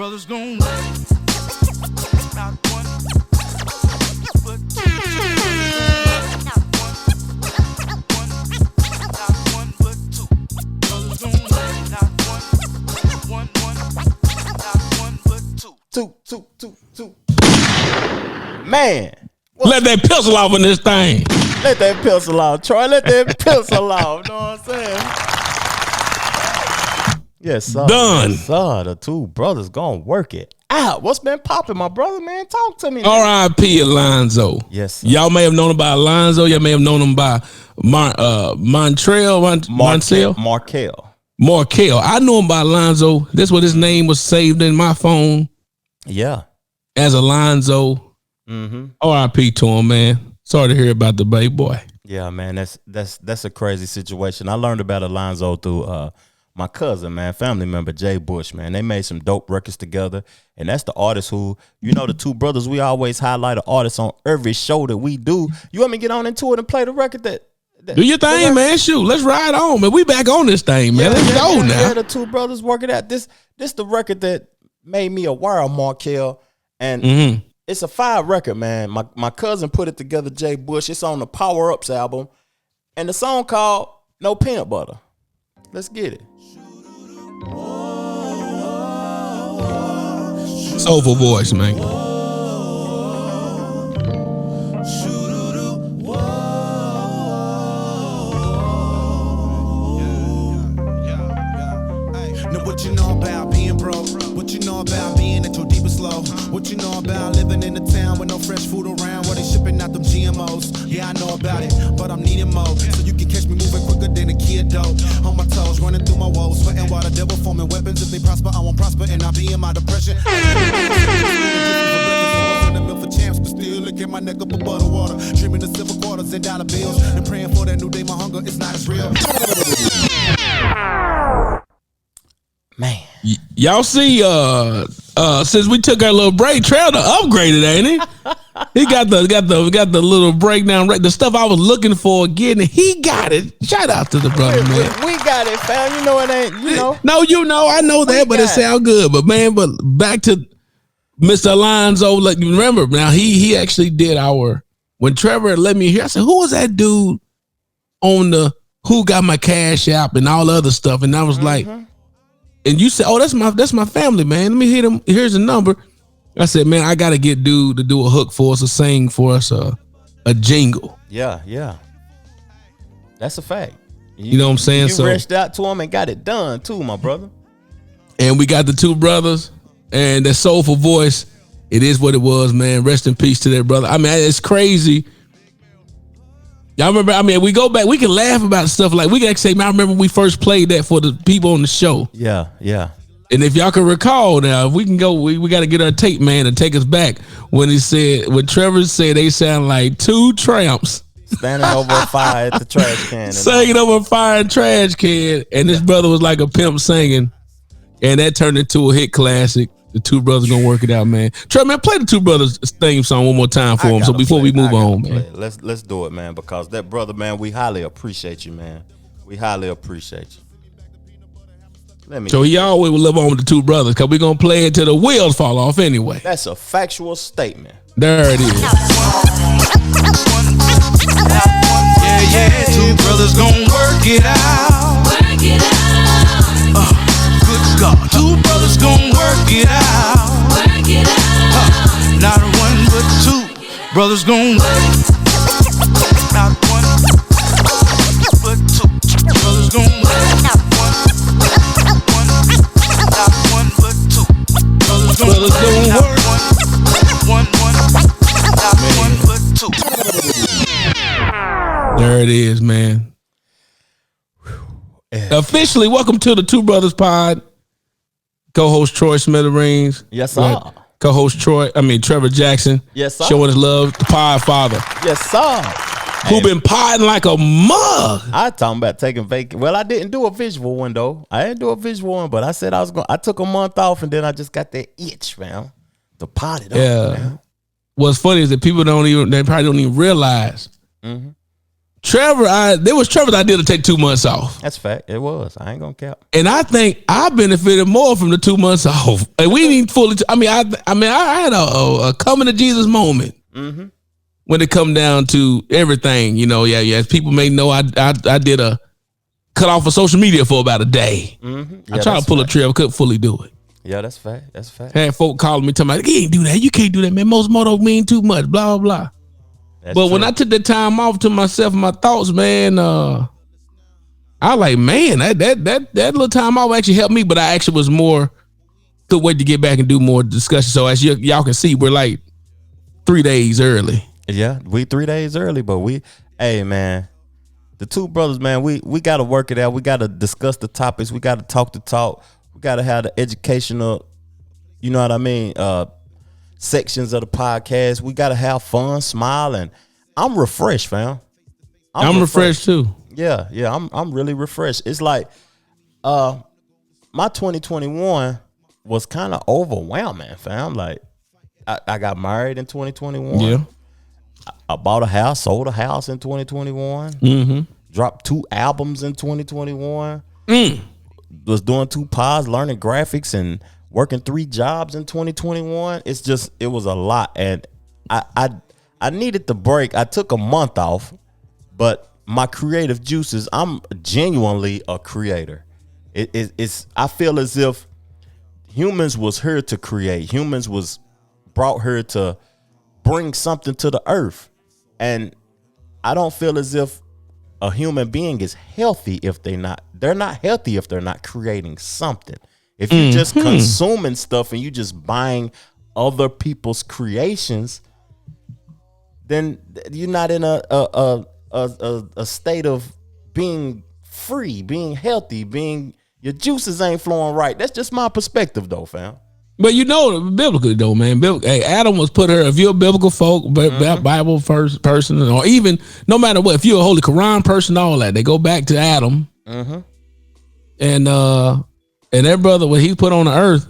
brothers gon' work. Not one, but two. Not one, but two. Brothers gon' work. Not one, not one, but two. Two. Man. Let that pistol off in this thing. Let that pistol off, Troy. Let that pistol off. You know what I'm saying? Yes, sir. Done. Yes, sir. The two brothers gonna work it out. What's been popping, my brother, man? Talk to me. R.I.P. Alonzo. Yes, sir. Y'all may have known him by Alonzo. Y'all may have known him by Markel. I knew him by Alonzo. That's what his name was saved in my phone. Yeah. As Alonzo. R.I.P. to him, man. Sorry to hear about the baby boy. Yeah, man. That's a crazy situation. I learned about Alonzo through my cousin, man, family member, Jay Bush, man. They made some dope records together. And that's the artist who, the two brothers, we always highlight an artist on every show that we do. You want me to get on into it and play the record that do your thing, man. Shoot, let's ride on, man. We back on this thing, man. Let's go now. Yeah, the two brothers working out. This the record that made me aware of Markel. And it's a 5 record, man. My cousin put it together, Jay Bush. It's on the Power Ups album. And the song called No Peanut Butter. Let's get it. Soulful voice, man. Now what you know about being broke? What you know about being at your deepest low? What you know about living in a town with no fresh food around where they shipping out them GMOs? Yeah, I know about it, but I'm needing more. So you can catch me moving quicker than a kid dope. On my toes, running through my woes, sweating while the devil forming weapons. If they prosper, I won't prosper, and I'll be in my depression. For champs, but still licking my neck up a butter water, dreaming of silver quarters and dollar bills, and praying for that new day. My hunger is not as real. Man, y'all see, since we took our little break, Trevor upgraded, ain't he? He got the little breakdown, the stuff I was looking for getting. He got it. Shout out to the brother, man. We got it, fam. You know it ain't. No, I know that, but it sound good. But man, back to Mr. Alonzo. Like, remember now, he actually did when Trevor let me hear. I said, who was that dude on the Who Got My Cash App and all the other stuff? And I was like. And you said, "Oh, that's my family, man. Let me hit him. Here's a number." I said, "Man, I gotta get dude to do a hook for us, or sing for us, a jingle." Yeah, that's a fact. You know what I'm saying? You reached out to him and got it done too, my brother. And we got the two brothers and that soulful voice. It is what it was, man. Rest in peace to that brother. I mean, it's crazy. Y'all remember? I mean, we go back. We can laugh about stuff like we can actually say, "Man, I remember when we first played that for the people on the show." Yeah. And if y'all can recall, now if we can go, we got to get our tape man to take us back when Trevor said they sound like two tramps standing over a fire at the trash can, singing over a fire and trash can, and this brother was like a pimp singing, and that turned into a hit classic. The two brothers gonna work it out, man. Trevor, man, play the two brothers theme song one more time for him. So before we move on, man, let's do it, man. Because that brother, man, we highly appreciate you, man. We highly appreciate you. So he always will live on with the two brothers because we're gonna play it till the wheels fall off anyway. That's a factual statement. There it is. Yeah, two brothers gonna work it out. Work it out. Good God, two brothers gonna work it out. Work it out. Not one but two brothers gonna work. Not one but two brothers gonna work. Not one but two brothers gonna work. Not one but two. There it is, man. Officially, welcome to the Two Brothers Pod. Co-host Troy Smithereens. Yes, sir. Co-host Trevor Jackson. Yes, sir. Showing his love, the pod father. Yes, sir. Who been podding like a mug. I talking about taking vacation. Well, I didn't do a visual one though. I didn't do a visual one, but I said I was going. I took a month off, and then I just got that itch, man, to pot it up. Yeah. Man. What's funny is that people they probably don't even realize there was Trevor's idea to take 2 months off. That's fact. It was. I ain't gonna cap. And I think I benefited more from the 2 months off. And we didn't fully. I had a coming to Jesus moment when it come down to everything. As people may know, I did a cut off of social media for about a day. I tried to pull a Trevor, couldn't fully do it. Yeah, that's fact. That's fact. Had folk calling me, telling me, "You ain't do that. You can't do that, man. Most moto mean too much." Blah blah blah. But when I took the time off to myself and my thoughts, man, I like, man, that little time off actually helped me. But I actually was more could wait to get back and do more discussion. So as y'all can see, we're like 3 days early. Yeah, we 3 days early, but hey man, the two brothers, man, we got to work it out. We got to discuss the topics. We got to talk the talk. We got to have the educational, you know what I mean, sections of the podcast. We got to have fun, smile, and I'm refreshed, fam. I'm refreshed too. Yeah, I'm really refreshed. It's like my 2021 was kind of overwhelming, fam. Like I got married in 2021. Yeah. I bought a house, sold a house in 2021. Dropped 2 albums in 2021. Was doing 2 pods, learning graphics, and working 3 jobs in 2021. It was a lot, and I needed the break. I took a month off, but my creative juices, I'm genuinely a creator. I feel as if humans was here to create. Humans was brought here to bring something to the earth. And I don't feel as if a human being is healthy if they're not healthy if they're not creating something. If you're just consuming stuff and you just buying other people's creations, then you're not in a state of being free, being healthy, your juices ain't flowing right. That's just my perspective though, fam. But biblically though, man, hey, Adam was put her. If you're a biblical folk, Bible first person, or even no matter what, if you're a Holy Quran person, all that, they go back to Adam. And that brother, when he put on the earth,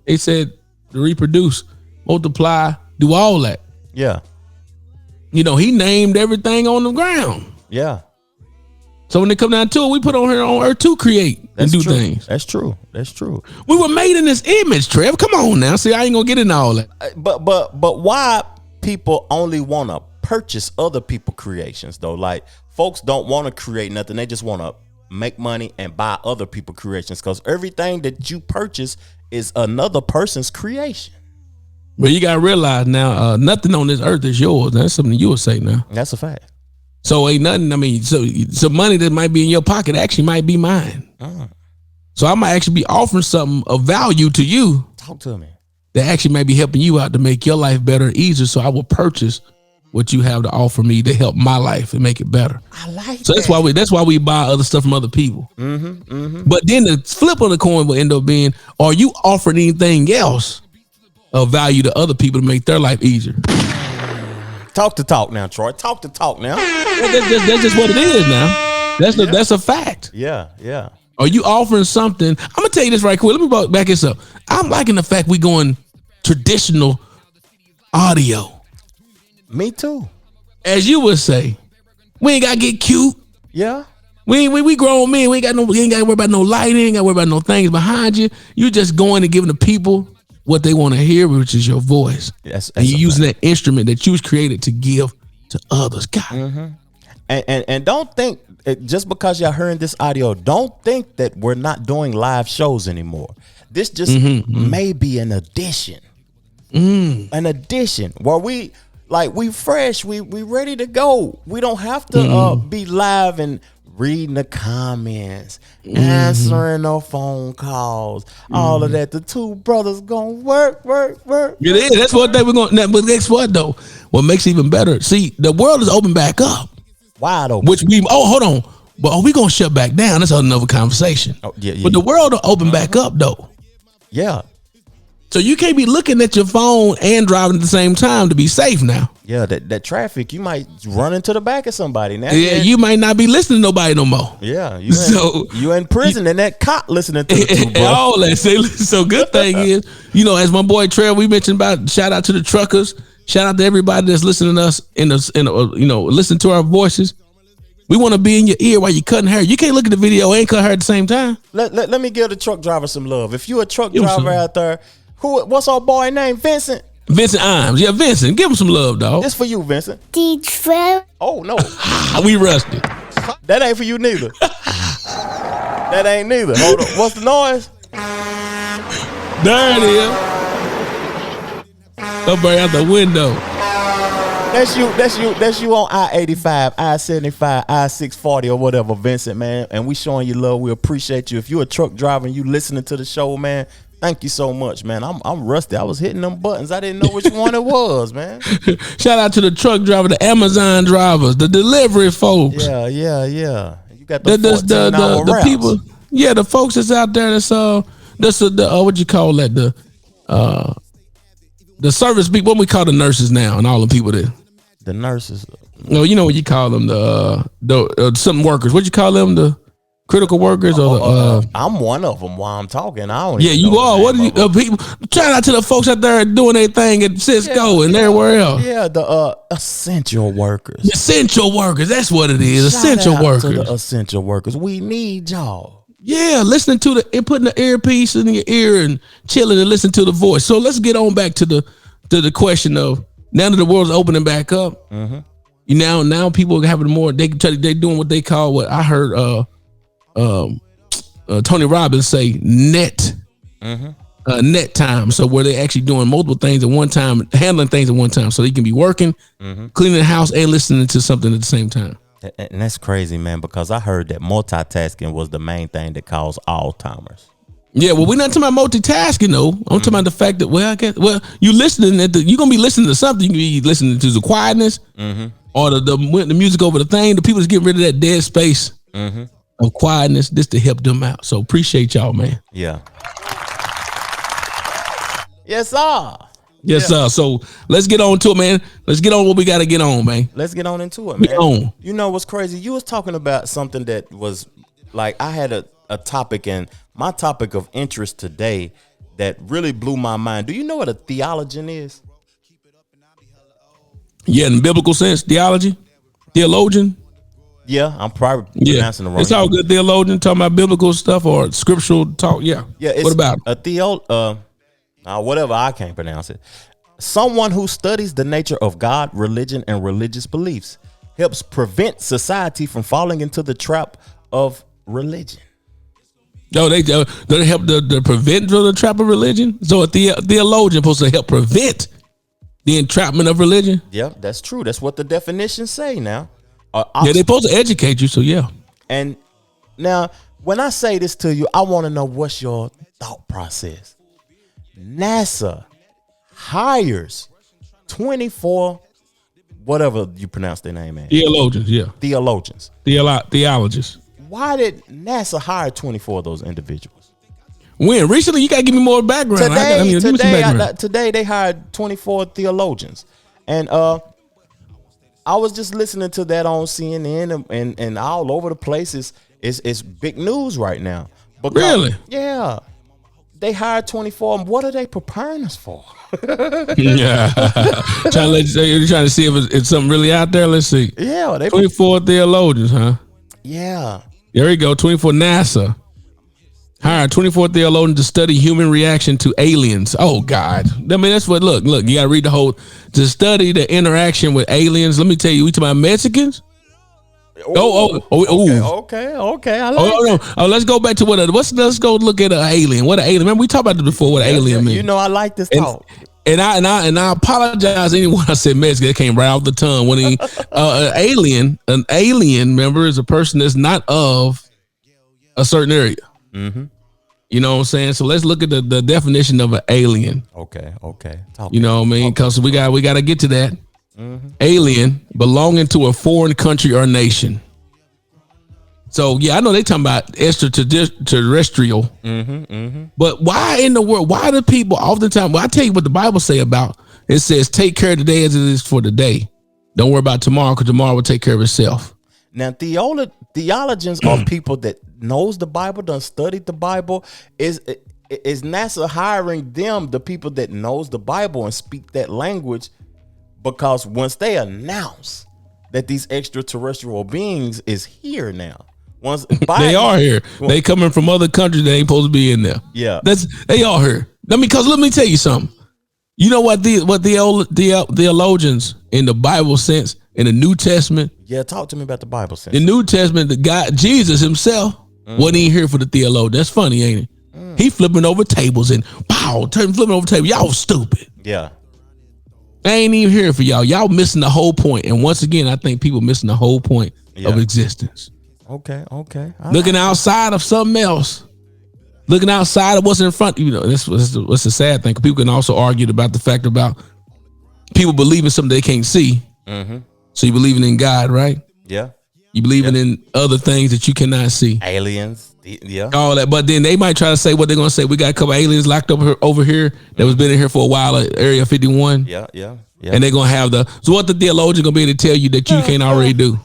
he said to reproduce, multiply, do all that. Yeah. He named everything on the ground. Yeah. So when they come down to it, we put on here on earth to create and do things. That's true. That's true. We were made in this image, Trev. Come on now. See, I ain't gonna get into all that. But why people only want to purchase other people's creations though? Like folks don't want to create nothing. They just want to make money and buy other people's creations, because everything that you purchase is another person's creation. But you gotta realize now, nothing on this earth is yours. That's something you would say now. That's a fact. So ain't nothing. I mean, so money that might be in your pocket actually might be mine. So I might actually be offering something of value to you. Talk to me. That actually may be helping you out to make your life better and easier. So I will purchase what you have to offer me to help my life and make it better. I like so that. That's why we buy other stuff from other people. But then the flip of the coin will end up being, are you offering anything else of value to other people to make their life easier? Talk the talk now, Troy. Talk the talk now. That's just what it is now. That's a fact. Yeah. Are you offering something? I'm gonna tell you this right quick. Let me back this up. I'm liking the fact we going traditional audio. Me too. As you would say, we ain't gotta get cute. Yeah. We grown men. We ain't gotta worry about no lighting. Ain't gotta worry about no things behind you. You just going and giving the people what they want to hear, which is your voice. That's and you're using that instrument that you was created to give to others. God. And don't think, just because y'all hearing this audio, don't think that we're not doing live shows anymore. This just may be an addition. An addition where we fresh, we ready to go. We don't have to be live and reading the comments, answering no phone calls, all of that. The two brothers gonna work. It is. That's what we're gonna. But guess what though? What makes it even better? See, the world is open back up, wide open. Hold on. But are we gonna shut back down? That's another conversation. But the world will open back up though. Yeah. So you can't be looking at your phone and driving at the same time to be safe now. Yeah, that traffic, you might run into the back of somebody now. Yeah, you might not be listening to nobody no more. Yeah, you in prison and that cop listening to the two, bro. All that. So good thing is, as my boy Trev, we mentioned about, shout out to the truckers, shout out to everybody that's listening to us listen to our voices. We want to be in your ear while you're cutting hair. You can't look at the video and cut hair at the same time. Let me give the truck driver some love. If you a truck driver out there, what's our boy name? Vincent Imes. Yeah, Vincent. Give him some love, dog. This for you, Vincent. Oh, no. We rushed it. That ain't for you neither. That ain't neither. Hold on. What's the noise? There it is. Somebody out the window. That's you on I-85, I-75, I-640 or whatever, Vincent, man. And we showing you love. We appreciate you. If you're a truck driver and you listening to the show, man, thank you so much, man. I'm rusty. I was hitting them buttons. I didn't know which one it was, man. Shout out to the truck driver, the Amazon drivers, the delivery folks. Yeah. You got the people. Yeah, the folks that's out there that's what you call that, the service people. What we call the nurses now and all the people there. The nurses. No, you know what you call them, the some workers. What you call them, the critical workers or I'm one of them while I'm talking. I don't. Yeah, you are. What are you people? Shout out to the folks out there doing their thing at Cisco and everywhere else. Yeah, the essential workers. Essential workers. That's what it is. Essential workers. To the essential workers. We need y'all. Yeah, listening to and putting the earpiece in your ear and chilling and listening to the voice. So let's get on back to the question of now that the world's opening back up. Mm-hmm. Now people are having more. They doing what they call what I heard. Tony Robbins say net time. So where they're actually doing multiple things at one time, handling things at one time, so they can be working, cleaning the house, and listening to something at the same time. And that's crazy, man, because I heard that multitasking was the main thing that caused Alzheimer's. Yeah, well, we're not talking about multitasking though. I'm talking about the fact that you listening you're gonna be listening to something. You can be listening to the quietness or the music over the thing. The people that's getting rid of that dead space of quietness, this to help them out. So appreciate y'all, man. Yeah. Yes, sir. Yes, sir. So let's get on to it, man. Let's get on what we got to get on, man. Let's get on into it, man. Get on. You know what's crazy? You was talking about something that was like I had a topic, and my topic of interest today that really blew my mind. Do you know what a theologian is? Yeah, in biblical sense, theologian. Yeah, I'm probably pronouncing it wrong. It's all good, theologian, talking about biblical stuff or scriptural talk. Yeah. It's what about whatever, I can't pronounce it. Someone who studies the nature of God, religion, and religious beliefs, helps prevent society from falling into the trap of religion. No, they help to prevent the trap of religion. So a theologian supposed to help prevent the entrapment of religion. Yeah, that's true. That's what the definitions say now. They're supposed to educate you. So yeah. And now, when I say this to you, I want to know what's your thought process. NASA hires 24, whatever you pronounce their name as. Theologians, yeah. Theologians. Theologists. Why did NASA hire 24 of those individuals? When? Recently? You got to give me more background. Today they hired 24 theologians. And I was just listening to that on CNN and all over the place. It's big news right now. Really? Yeah. They hired 24. What are they preparing us for? Yeah. You're trying to see if it's something really out there. Let's see. Yeah. 24 theologians, huh? Yeah. There we go. 24 NASA. Hired 24 theologians to study human reaction to aliens. Oh, God. I mean, that's what, look, you got to read the whole, to study the interaction with aliens. Let me tell you, we talking about Mexicans? Okay. I like let's go back to let's go look at an alien. What an alien? Remember we talked about this before. What an alien means. You know I like this talk. And I apologize anyone I said Mexican. It came right off the tongue. When an alien, remember, is a person that's not of a certain area. Mm-hmm. You know what I'm saying? So let's look at the definition of an alien. Okay. You know what I mean? Because we got to get to that. Mm-hmm. Alien, belonging to a foreign country or nation. So yeah, I know they talking about extraterrestrial. But why in the world? Why do people oftentimes? Well, I tell you what the Bible say about it. Says, "Take care of the day as it is for the day. Don't worry about tomorrow, because tomorrow will take care of itself." Now, theologians are people that knows the Bible, done studied the Bible. Is NASA hiring them, the people that knows the Bible and speak that language? Because once they announce that these extraterrestrial beings is here now. Once they are here. They coming from other countries that ain't supposed to be in there. Yeah. They are here. Let me tell you something. You know what the old theologians in the Bible sense in the New Testament? Yeah, talk to me about the Bible sense. The New Testament, the God, Jesus himself, wasn't even here for the theologian. That's funny, ain't it? He flipping over tables and flipping over tables. Y'all stupid. Yeah. I ain't even here for y'all. Y'all missing the whole point. And once again, I think people missing the whole point of existence. Okay. Looking outside of something else. Looking outside of what's in front. You know, that's what's the sad thing. People can also argue about the fact about people believing something they can't see. Mm-hmm. So you believing in God, right? Yeah. You believing in other things that you cannot see. Aliens. Yeah. All that. But then they might try to say what they're going to say. We got a couple aliens locked up over here that was been in here for a while at Area 51. Yeah. And they're going to have so what the theologian going to be able to tell you that you can't already do?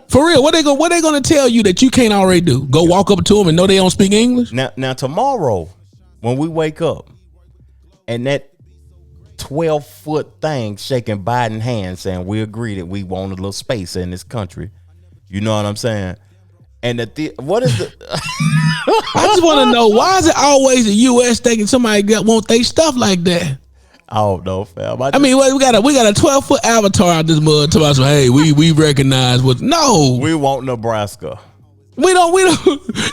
For real, what they going to tell you that you can't already do? Go walk up to them and know they don't speak English? Now tomorrow, when we wake up and that 12-foot thing shaking Biden hand saying we agree that we want a little space in this country. You know what I'm saying? And what is the I just want to know, why is it always the U.S. thinking somebody want they stuff like that? I don't know, fam. I mean, we got a 12-foot avatar out this mud talking about, hey, we recognize what. No, we want Nebraska. We don't.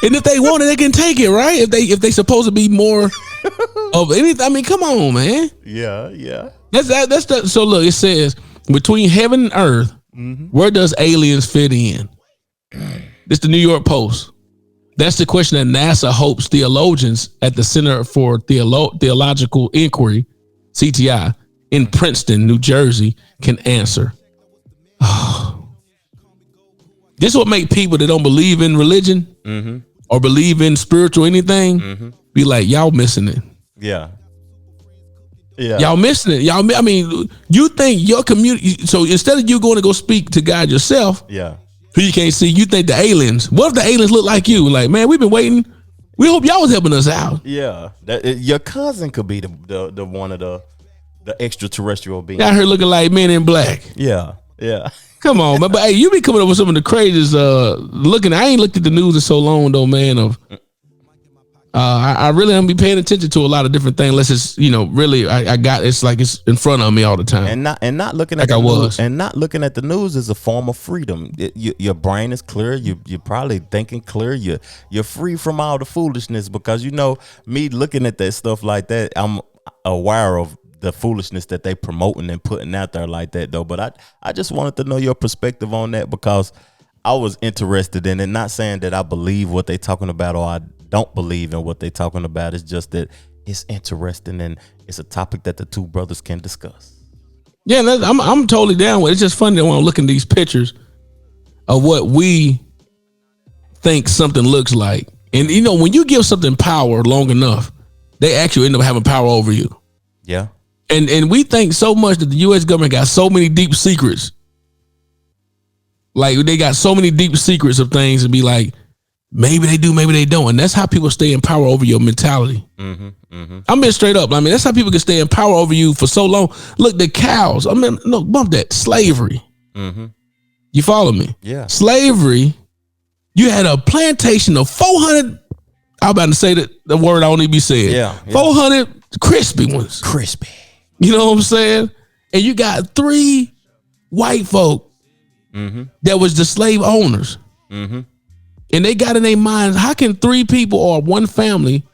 And if they want it, they can take it, right? If they supposed to be more of anything. I mean, come on, man. Yeah. So look, it says between heaven and earth, where does aliens fit in? This the New York Post. That's the question that NASA hopes theologians at the Center for Theological Inquiry, CTI, in Princeton, New Jersey, can answer. This what make people that don't believe in religion or believe in spiritual anything be like, y'all missing it. Yeah. Y'all missing it. I mean, you think your community, so instead of you going to go speak to God yourself, who you can't see, you think the aliens, what if the aliens look like you? Like, man, we've been waiting. We hope y'all was helping us out. Yeah. Your cousin could be the one of the extraterrestrial beings. Out here looking like Men in Black. Yeah. Come on, man. But hey, you be coming up with some of the craziest looking. I ain't looked at the news in so long though, man. I really don't be paying attention to a lot of different things unless it's, really I got it's like it's in front of me all the time. And not looking at like the I news, was. and not looking at the news is a form of freedom. Your brain is clear. You're probably thinking clear. You're free from all the foolishness because me looking at that stuff like that. I'm aware of the foolishness that they promoting and putting out there like that though. But I just wanted to know your perspective on that because I was interested in it. Not saying that I believe what they talking about or I don't believe in what they talking about. It's just that it's interesting and it's a topic that the two brothers can discuss. Yeah, I'm totally down with it. It's just funny that when I'm looking at these pictures of what we think something looks like. And when you give something power long enough, they actually end up having power over you. Yeah. And we think so much that the U.S. government got so many deep secrets. Like they got so many deep secrets of things and be like, maybe they do, maybe they don't. And that's how people stay in power over your mentality. I'm being straight up. I mean, that's how people can stay in power over you for so long. Look, the cows. I mean, no, bump that. Slavery. You follow me? Yeah. Slavery. You had a plantation of 400. I'm about to say the word I don't need to be saying. Yeah. 400 crispy ones. Crispy. You know what I'm saying? And you got 3 white folk that was the slave owners. And they got in their minds, how can 3 people or one family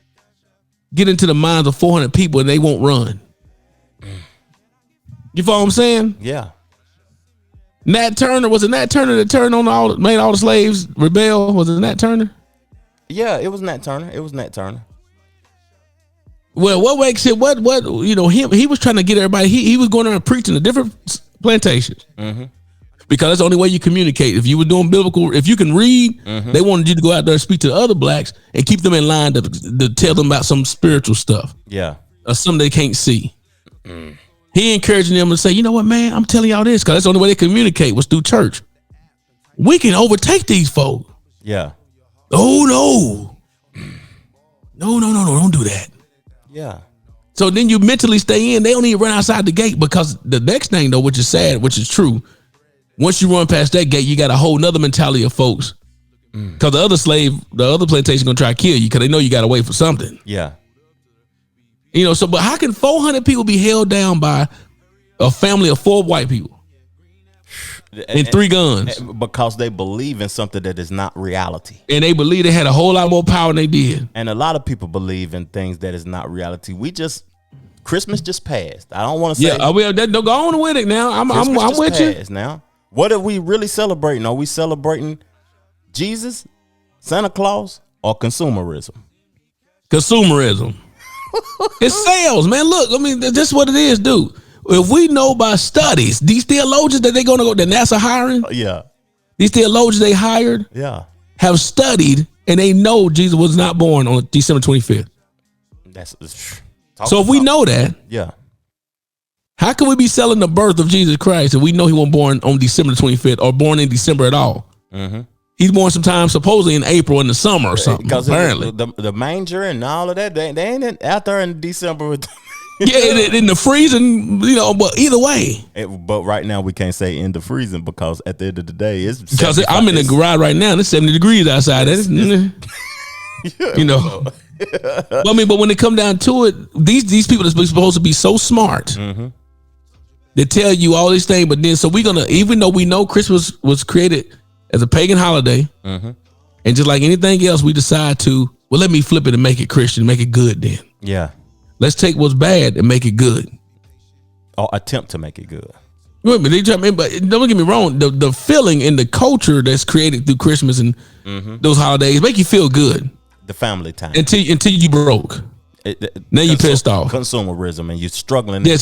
get into the minds of 400 people and they won't run? You follow what I'm saying? Yeah. Nat Turner, was it Nat Turner that made all the slaves rebel? Was it Nat Turner? Yeah, it was Nat Turner. Well, what makes it he was trying to get everybody. He was going around preaching to different plantations because that's the only way you communicate. If you were doing biblical, if you can read, they wanted you to go out there and speak to the other blacks and keep them in line to tell them about some spiritual stuff. Yeah, or something they can't see. He encouraging them to say, you know what, man, I'm telling y'all this because that's the only way they communicate was through church. We can overtake these folk. Yeah. Oh no, don't do that. Yeah. So then you mentally stay in. They don't even run outside the gate because the next thing though, which is sad, which is true, Once you run past that gate, you got a whole nother mentality of folks. Because the other plantation gonna try to kill you because they know you got to wait for something. Yeah. But how can 400 people be held down by a family of 4 white people and 3 guns? Because they believe in something that is not reality. And they believe they had a whole lot more power than they did. And a lot of people believe in things that is not reality. Christmas just passed. I don't want to say. Yeah, don't go on with it now. I'm with you. Now, what are we really celebrating? Are we celebrating Jesus, Santa Claus, or consumerism? Consumerism. It sells, man. Look, I mean, that's what it is, dude. If we know by studies, these theologians that they're going to go, that NASA hiring, these theologians they hired, have studied, and they know Jesus was not born on December 25th. So if we know that, how can we be selling the birth of Jesus Christ if we know he wasn't born on December 25th or born in December at all? Mm-hmm. He's born sometime supposedly in April in the summer or something. Because apparently the manger and all of that, they ain't out there in December. In the freezing, but either way. But right now we can't say in the freezing because at the end of the day, it's because I'm in the garage right now and it's 70 degrees outside. But when it come down to it, these people that's supposed to be so smart, they tell you all these things, but then so we're gonna, even though we know Christmas was created as a pagan holiday, and just like anything else, we decide to, let me flip it and make it Christian, make it good then. Yeah. Let's take what's bad and make it good. Or attempt to make it good. But don't get me wrong, the feeling in the culture that's created through Christmas and those holidays make you feel good. The family time. Until you broke. Now you pissed off. Consumerism, and you're struggling in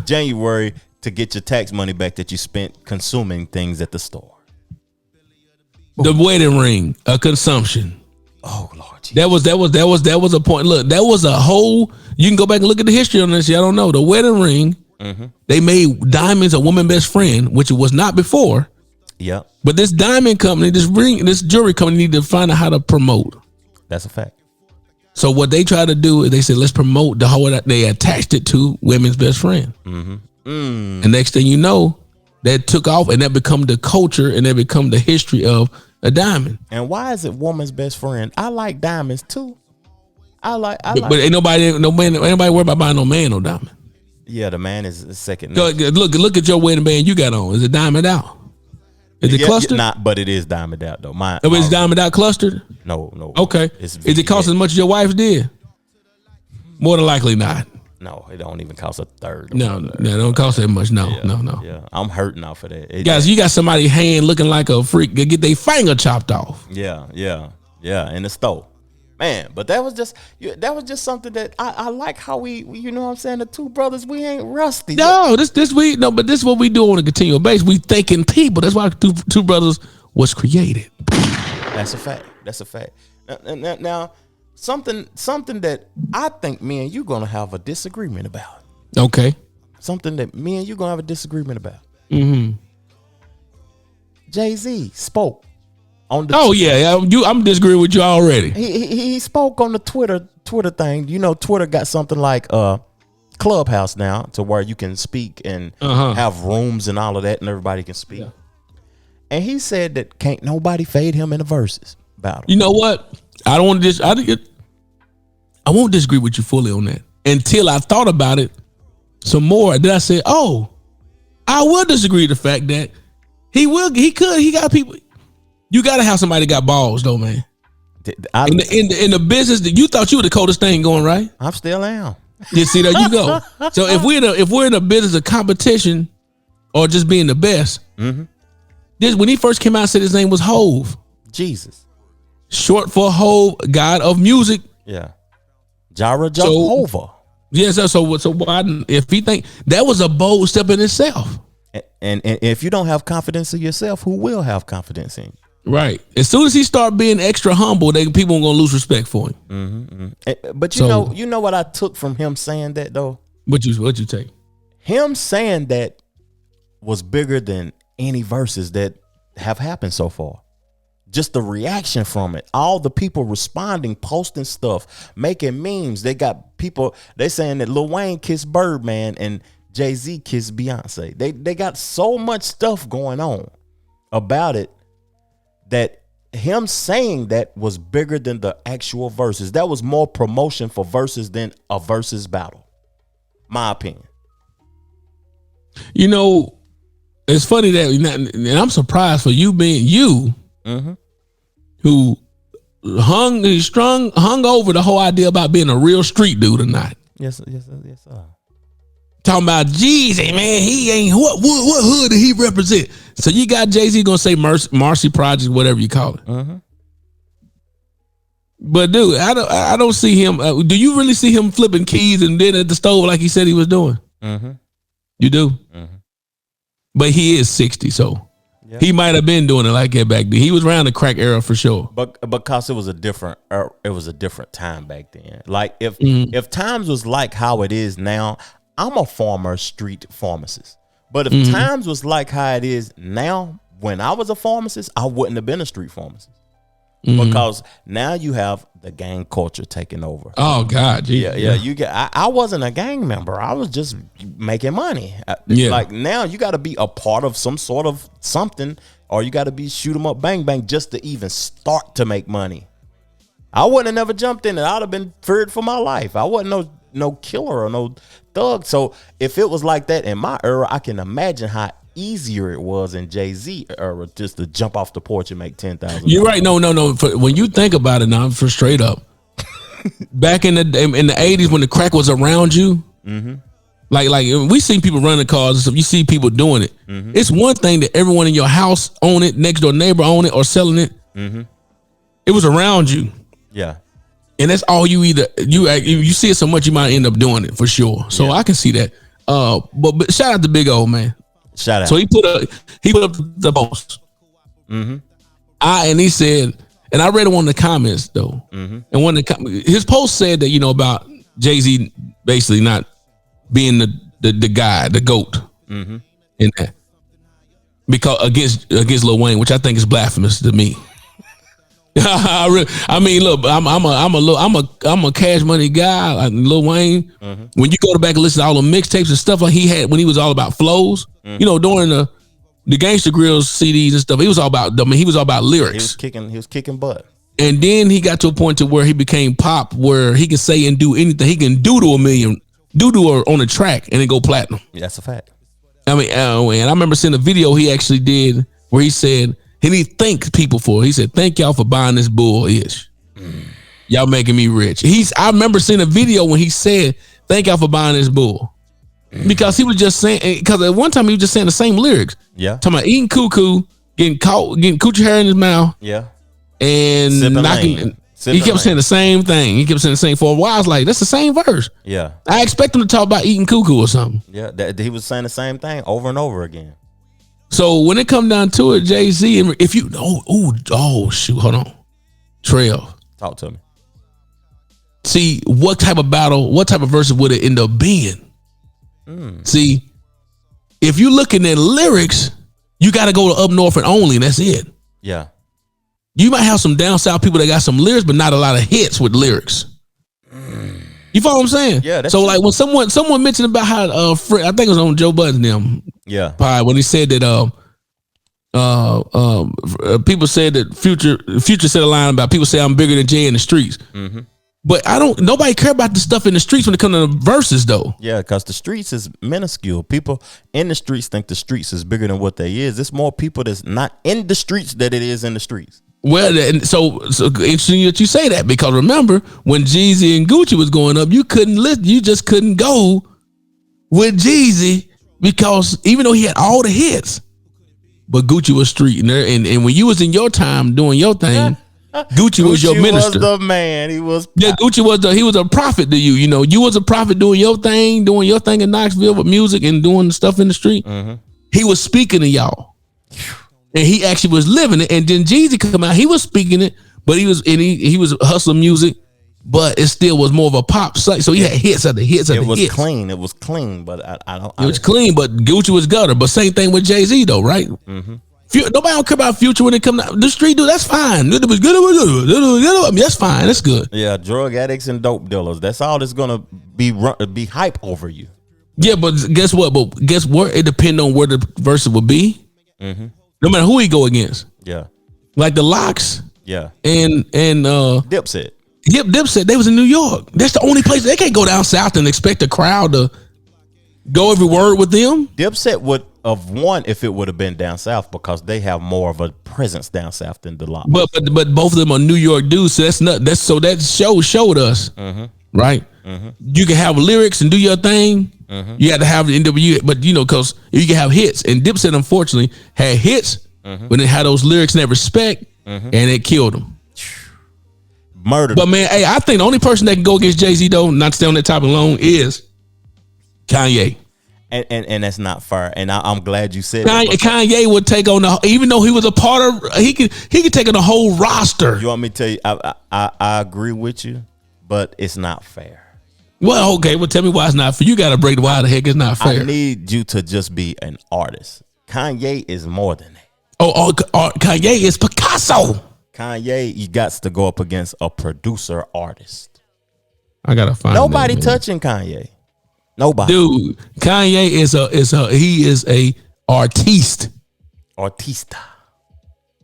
January to get your tax money back that you spent consuming things at the store. The wedding ring, a consumption. Oh Lord Jesus. That was a point. Look, that was a whole. You can go back and look at the history on this. I don't know. The wedding ring. They made diamonds a woman's best friend, which it was not before. Yeah. But this diamond company, this jewelry company, need to find out how to promote. That's a fact. So what they try to do is they said, let's promote the whole. They attached it to women's best friend. And next thing you know, that took off, and that become the culture, and that become the history of a diamond. And why is it woman's best friend? I like diamonds too. But ain't nobody worried about buying no man no diamond. Yeah, the man is second. Look at your wedding band you got on. Is it diamond out? Is it clustered? But it is diamond out though. Is diamond out clustered? No. Okay. Is it cost as much as your wife's did? More than likely not. No, it don't even cost a third. No, it don't cost that much. No. Yeah, I'm hurting off of that. Guys, you got somebody's hand looking like a freak to get their finger chopped off. Yeah, in the store. Man, but that was just something that I like how we you know what I'm saying, the two brothers, we ain't rusty. No, this is what we do on a continual basis. We thinking people. That's why two brothers was created. That's a fact. Now something that I think me and you gonna have a disagreement about. Okay. Something that me and you gonna have a disagreement about. Jay-Z spoke on the I'm disagreeing with you already. He spoke on the Twitter thing. You know, Twitter got something like Clubhouse now, to where you can speak and have rooms and all of that, and everybody can speak. Yeah. And he said that can't nobody fade him in the verses battle. You know what? I won't disagree with you fully on that until I thought about it some more. Then I said, I will disagree with the fact that he got people. You got to have somebody that got balls though, man. In the business, that you thought you were the coldest thing going, right? I still am. You see, there you go. So if we're in a business of competition or just being the best, when he first came out, and said his name was Hove. Jesus. Short for Hove, God of music. Yeah. Jehovah. Yes. So why, if he think that was a bold step in itself? And if you don't have confidence in yourself, who will have confidence in you? Right. As soon as he start being extra humble, people are gonna lose respect for him. But you know what I took from him saying that though? What you take? Him saying that was bigger than any verses that have happened so far. Just the reaction from it, all the people responding, posting stuff, making memes. They got people. They saying that Lil Wayne kissed Birdman and Jay-Z kissed Beyonce. They got so much stuff going on about it that him saying that was bigger than the actual verses. That was more promotion for verses than a versus battle. My opinion. You know, it's funny that, and I'm surprised for you being you, who hung over the whole idea about being a real street dude or not. Yes, sir. Talking about Jeezy, man, he ain't what hood did he represent? So you got Jay-Z gonna say Marcy Project, whatever you call it. But dude, I don't see him. Do you really see him flipping keys and then at the stove like he said he was doing? You do, but he is 60, so he might have been doing it like that back then. He was around the crack era for sure. But because it was a different time back then. Like if times was like how it is now, I'm a former street pharmacist. But if times was like how it is now, when I was a pharmacist, I wouldn't have been a street pharmacist. Because now you have the gang culture taking over. Oh God, yeah. You get. I wasn't a gang member. I was just making money. Like now, you got to be a part of some sort of something, or you got to be shoot 'em up, bang bang, just to even start to make money. I wouldn't have never jumped in it. I'd have been feared for my life. I wasn't no killer or no thug. So if it was like that in my era, I can imagine how easier it was in Jay-Z era just to jump off the porch and make $10,000. You're right. No. When you think about it now, for straight up, back in the 80s when the crack was around you, like we seen people running cars and stuff. You see people doing it. It's one thing that everyone in your house own it, next door neighbor own it, or selling it. It was around you. Yeah. And that's all you you see it so much you might end up doing it for sure. So I can see that. But shout out to Big O, man. Shout out. So he put up the post. And he said, and I read it on the comments though. And his post said that, about Jay-Z basically not being the guy, the GOAT in that. Because against Lil Wayne, which I think is blasphemous to me. I mean, look, I'm a Cash Money guy, like Lil Wayne. When you go back and listen to all the mixtapes and stuff like he had when he was all about flows, during the Gangsta Grills CDs and stuff, he was all about. I mean, he was all about lyrics. He was kicking butt. And then he got to a point to where he became pop, where he can say and do anything he can do to a million, on a track, and then go platinum. Yeah, that's a fact. I mean, and I remember seeing a video he actually did where he said. And he thanked people for it. He said, "Thank y'all for buying this bull-ish. Y'all making me rich." I remember seeing a video when he said, "Thank y'all for buying this bull," because he was just saying. Because at one time he was just saying the same lyrics. Yeah, talking about eating cuckoo, getting coochie hair in his mouth. Yeah, and sipping knocking. He kept saying the same thing. He kept saying the same for a while. I was like, "That's the same verse." Yeah, I expect him to talk about eating cuckoo or something. Yeah, he was saying the same thing over and over again. So when it come down to it, Jay-Z, and if you shoot, hold on, Trail, talk to me. See what type of battle, what type of verse would it end up being? See, if you looking at lyrics, you got to go to up north and only, and that's it. Yeah, you might have some down south people that got some lyrics, but not a lot of hits with lyrics. You follow what I'm saying? Yeah. That's so true. Like when someone mentioned about how I think it was on Joe Budden them. Yeah. When he said that people said that Future said a line about people say I'm bigger than Jay in the streets. But nobody care about the stuff in the streets when it comes to the verses though. Yeah, because the streets is minuscule. People in the streets think the streets is bigger than what they is. It's more people that's not in the streets than it is in the streets. Well, so interesting that you say that, because remember when Jeezy and Gucci was going up, you couldn't listen. You just couldn't go with Jeezy because even though he had all the hits, but Gucci was street and when you was in your time doing your thing, Gucci was your minister. Was the man. He was. Yeah, Gucci was a prophet to you. You was a prophet doing your thing in Knoxville with music and doing stuff in the street. He was speaking to y'all. And he actually was living it. And then Jeezy come out, he was speaking it, but he was hustling music, but it still was more of a pop site. So he had hits after hits after hits. It was clean, but it was clean, but Gucci was gutter. But same thing with Jay-Z though, right? Nobody don't care about Future when it comes out. The street dude, that's fine. It was good. I mean, that's fine. That's good. Yeah, drug addicts and dope dealers. That's all that's gonna be hype over you. Yeah, but guess what? It depends on where the verses will be. Mm-hmm. No matter who he go against. Yeah. Like the Locks. Yeah. And Dipset. Yep, Dipset. They was in New York. That's the only place they can't go down south and expect a crowd to go every word with them. Dipset would have won if it would have been down south because they have more of a presence down south than the Locks. But both of them are New York dudes, so that showed us, right? Mm-hmm. You can have lyrics and do your thing. Mm-hmm. You have to have the NW, but because you can have hits, and Dipset unfortunately had hits, but they had those lyrics and that respect, and it killed them. Murdered. But man, hey, I think the only person that can go against Jay-Z though, not to stay on that topic alone, is Kanye. And that's not fair. And I'm glad you said Kanye would take on even though he was a part of, he could take on the whole roster. You want me to tell you? I agree with you, but it's not fair. Well, okay. Well, tell me why it's not fair. You got to break the why the heck it's not fair. I need you to just be an artist. Kanye is more than that. Oh, Kanye is Picasso. Kanye, you got to go up against a producer artist. I gotta find nobody touching Kanye. Nobody. Dude, Kanye is a artiste. Artista.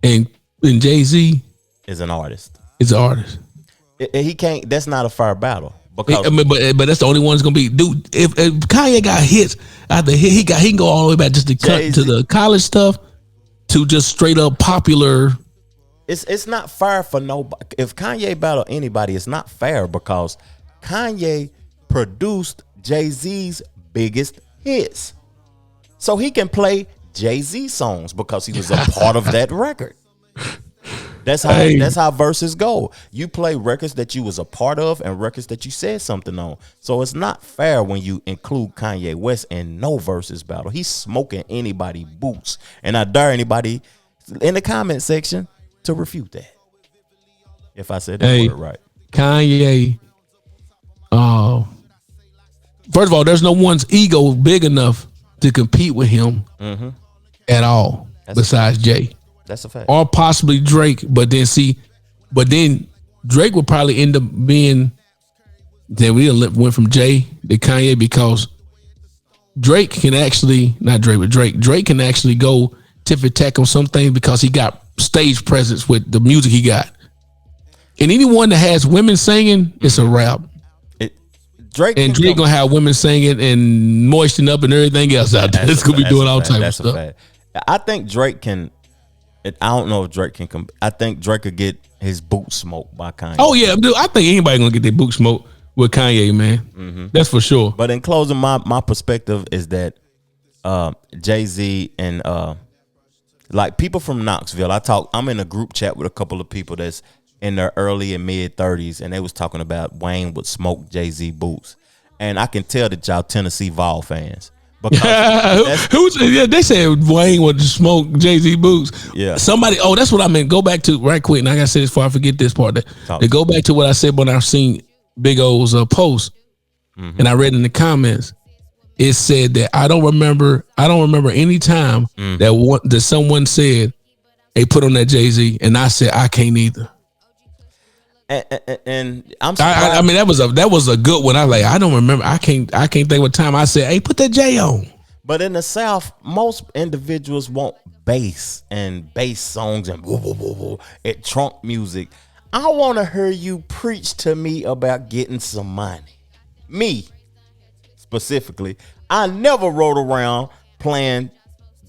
And Jay-Z is an artist. Is an artist. He can't. That's not a fair battle. Because but that's the only one that's gonna be. Dude, if Kanye got hits after he can go all the way back just to the college stuff to just straight up popular. It's not fair for nobody. If Kanye battle anybody, it's not fair because Kanye produced Jay-Z's biggest hits, so he can play Jay-Z songs because he was a part of that record. That's how verses go. You play records that you was a part of and records that you said something on. So it's not fair when you include Kanye West in no verses battle. He's smoking anybody boots, and I dare anybody in the comment section to refute that. If I said that word right, Kanye. First of all, there's no one's ego big enough to compete with him at all. Besides Jay. That's a fact. Or possibly Drake, but then Drake would probably end up being. Then we went from Jay to Kanye because Drake can actually Drake can actually go tip and tack on some things because he got stage presence with the music he got. And anyone that has women singing, it's a rap. Drake gonna have women singing and moisten up and everything else out there. It's gonna be doing all types of stuff. Fact. I think Drake can. I don't know if Drake can. I think Drake could get his boot smoked by Kanye. Oh yeah, dude. I think anybody gonna get their boot smoked with Kanye, man. That's for sure. But in closing, my perspective is that Jay-Z and like people from Knoxville. I'm in a group chat with a couple of people that's in their early and mid 30s, and they was talking about Wayne would smoke Jay-Z boots, and I can tell that y'all Tennessee Vol fans. They said Wayne would smoke Jay-Z boots. Yeah. Somebody. Oh, that's what I meant. Go back to right quick. And I gotta say this before I forget this part. To go back to what I said when I seen Big O's post, and I read in the comments. It said that I don't remember any time that someone said, "Hey, put on that Jay-Z," and I said I can't either. And I'm surprised. I mean that was a good one. I don't remember. I can't think what time I said, "Hey, put that J on." But in the South, most individuals want bass and bass songs and woo, woo, woo, woo, and trunk music. I want to hear you preach to me about getting some money. Me specifically, I never rode around playing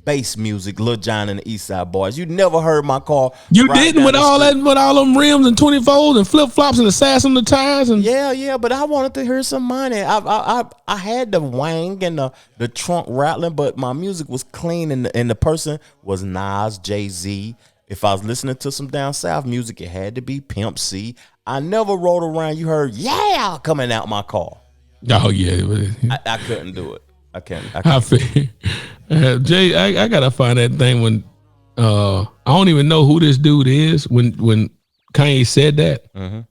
bass music, Lil Jon and the East Side Boys. You never heard my car. You didn't with all them rims and 24s and flip flops and the sass on the tires and yeah. But I wanted to hear some money. I had the wang and the trunk rattling, but my music was clean and the person was Nas, Jay-Z. If I was listening to some down south music, it had to be Pimp C. I never rode around. You heard yeah coming out my car. Oh yeah, I couldn't do it. I can't. I feel. Jay, I gotta find that thing when I don't even know who this dude is when Kanye said that. Let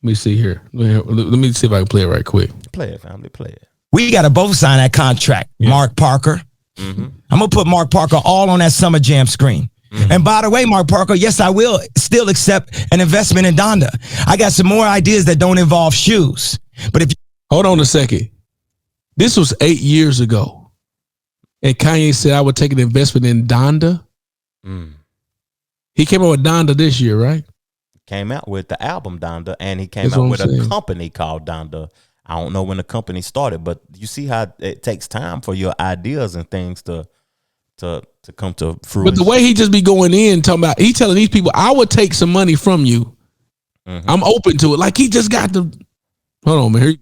me see here. Let me see if I can play it right quick. Play it, family. Play it. We gotta both sign that contract. Yeah. Mark Parker. I'm gonna put Mark Parker all on that Summer Jam screen. And by the way, Mark Parker, yes, I will still accept an investment in Donda. I got some more ideas that don't involve shoes. But if you hold on a second. This was 8 years ago. And Kanye said I would take an investment in Donda. He came out with Donda this year, right? Came out with the album Donda, and he came That's out what with I'm a saying. company called Donda. I don't know when the company started, but you see how it takes time for your ideas and things to come to fruition. But the way he just be going in, talking about, he telling these people, I would take some money from you. I'm open to it. Like he just got the, hold on, man.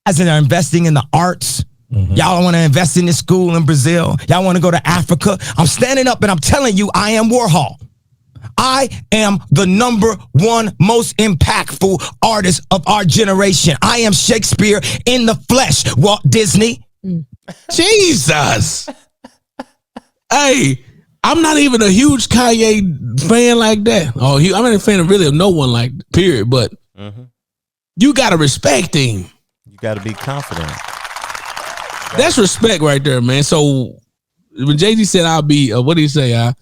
Guys that are investing in the arts. Y'all want to invest in this school in Brazil. Y'all want to go to Africa. I'm standing up and I'm telling you, I am Warhol. I am the number one most impactful artist of our generation. I am Shakespeare in the flesh, Walt Disney. Jesus. Hey, I'm not even a huge Kanye fan like that. Oh, I'm not a fan of really of no one like, period. But you got to respect him. You got to be confident. That's respect right there, man. So when Jay-Z said I'll be, what did he say?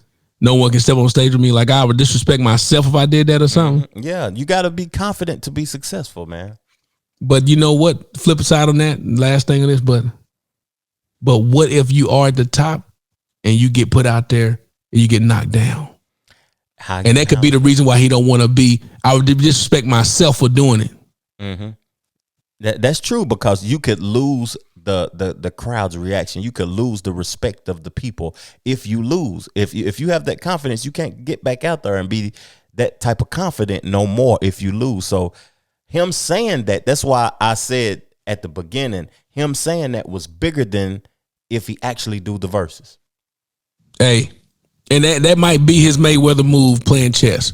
No one can step on stage with me. Like I would disrespect myself if I did that or something. Yeah, you got to be confident to be successful, man. But you know what? Flip side on that, last thing of this, but what if you are at the top and you get put out there and you get knocked down? And that could be the reason why he don't want to be. I would disrespect myself for doing it. That's true, because you could lose the crowd's reaction. You could lose the respect of the people if you lose. If you have that confidence, you can't get back out there and be that type of confident no more if you lose. So him saying that's why I said at the beginning, him saying that was bigger than if he actually do the verses. Hey, and that might be his Mayweather move, playing chess.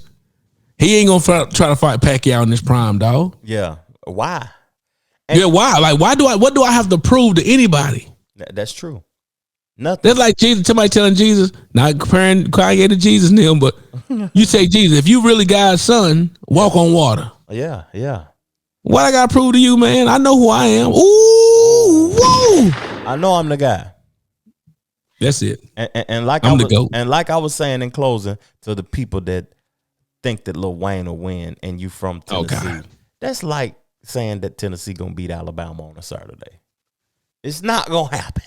He ain't gonna try to fight Pacquiao in this prime, dog. Yeah. Why? Why? Like, what do I have to prove to anybody? That's true. Nothing. That's like Jesus, somebody telling Jesus, not comparing Kanye to Jesus, Neil, but you say, Jesus, if you really God's son, walk on water. Yeah, yeah. What I gotta prove to you, man? I know who I am. Ooh, whoa! I know I'm the guy. That's it. And like I was saying in closing to the people that think that Lil Wayne will win and you from Tennessee, that's like saying that Tennessee gonna beat Alabama on a Saturday. It's not gonna happen.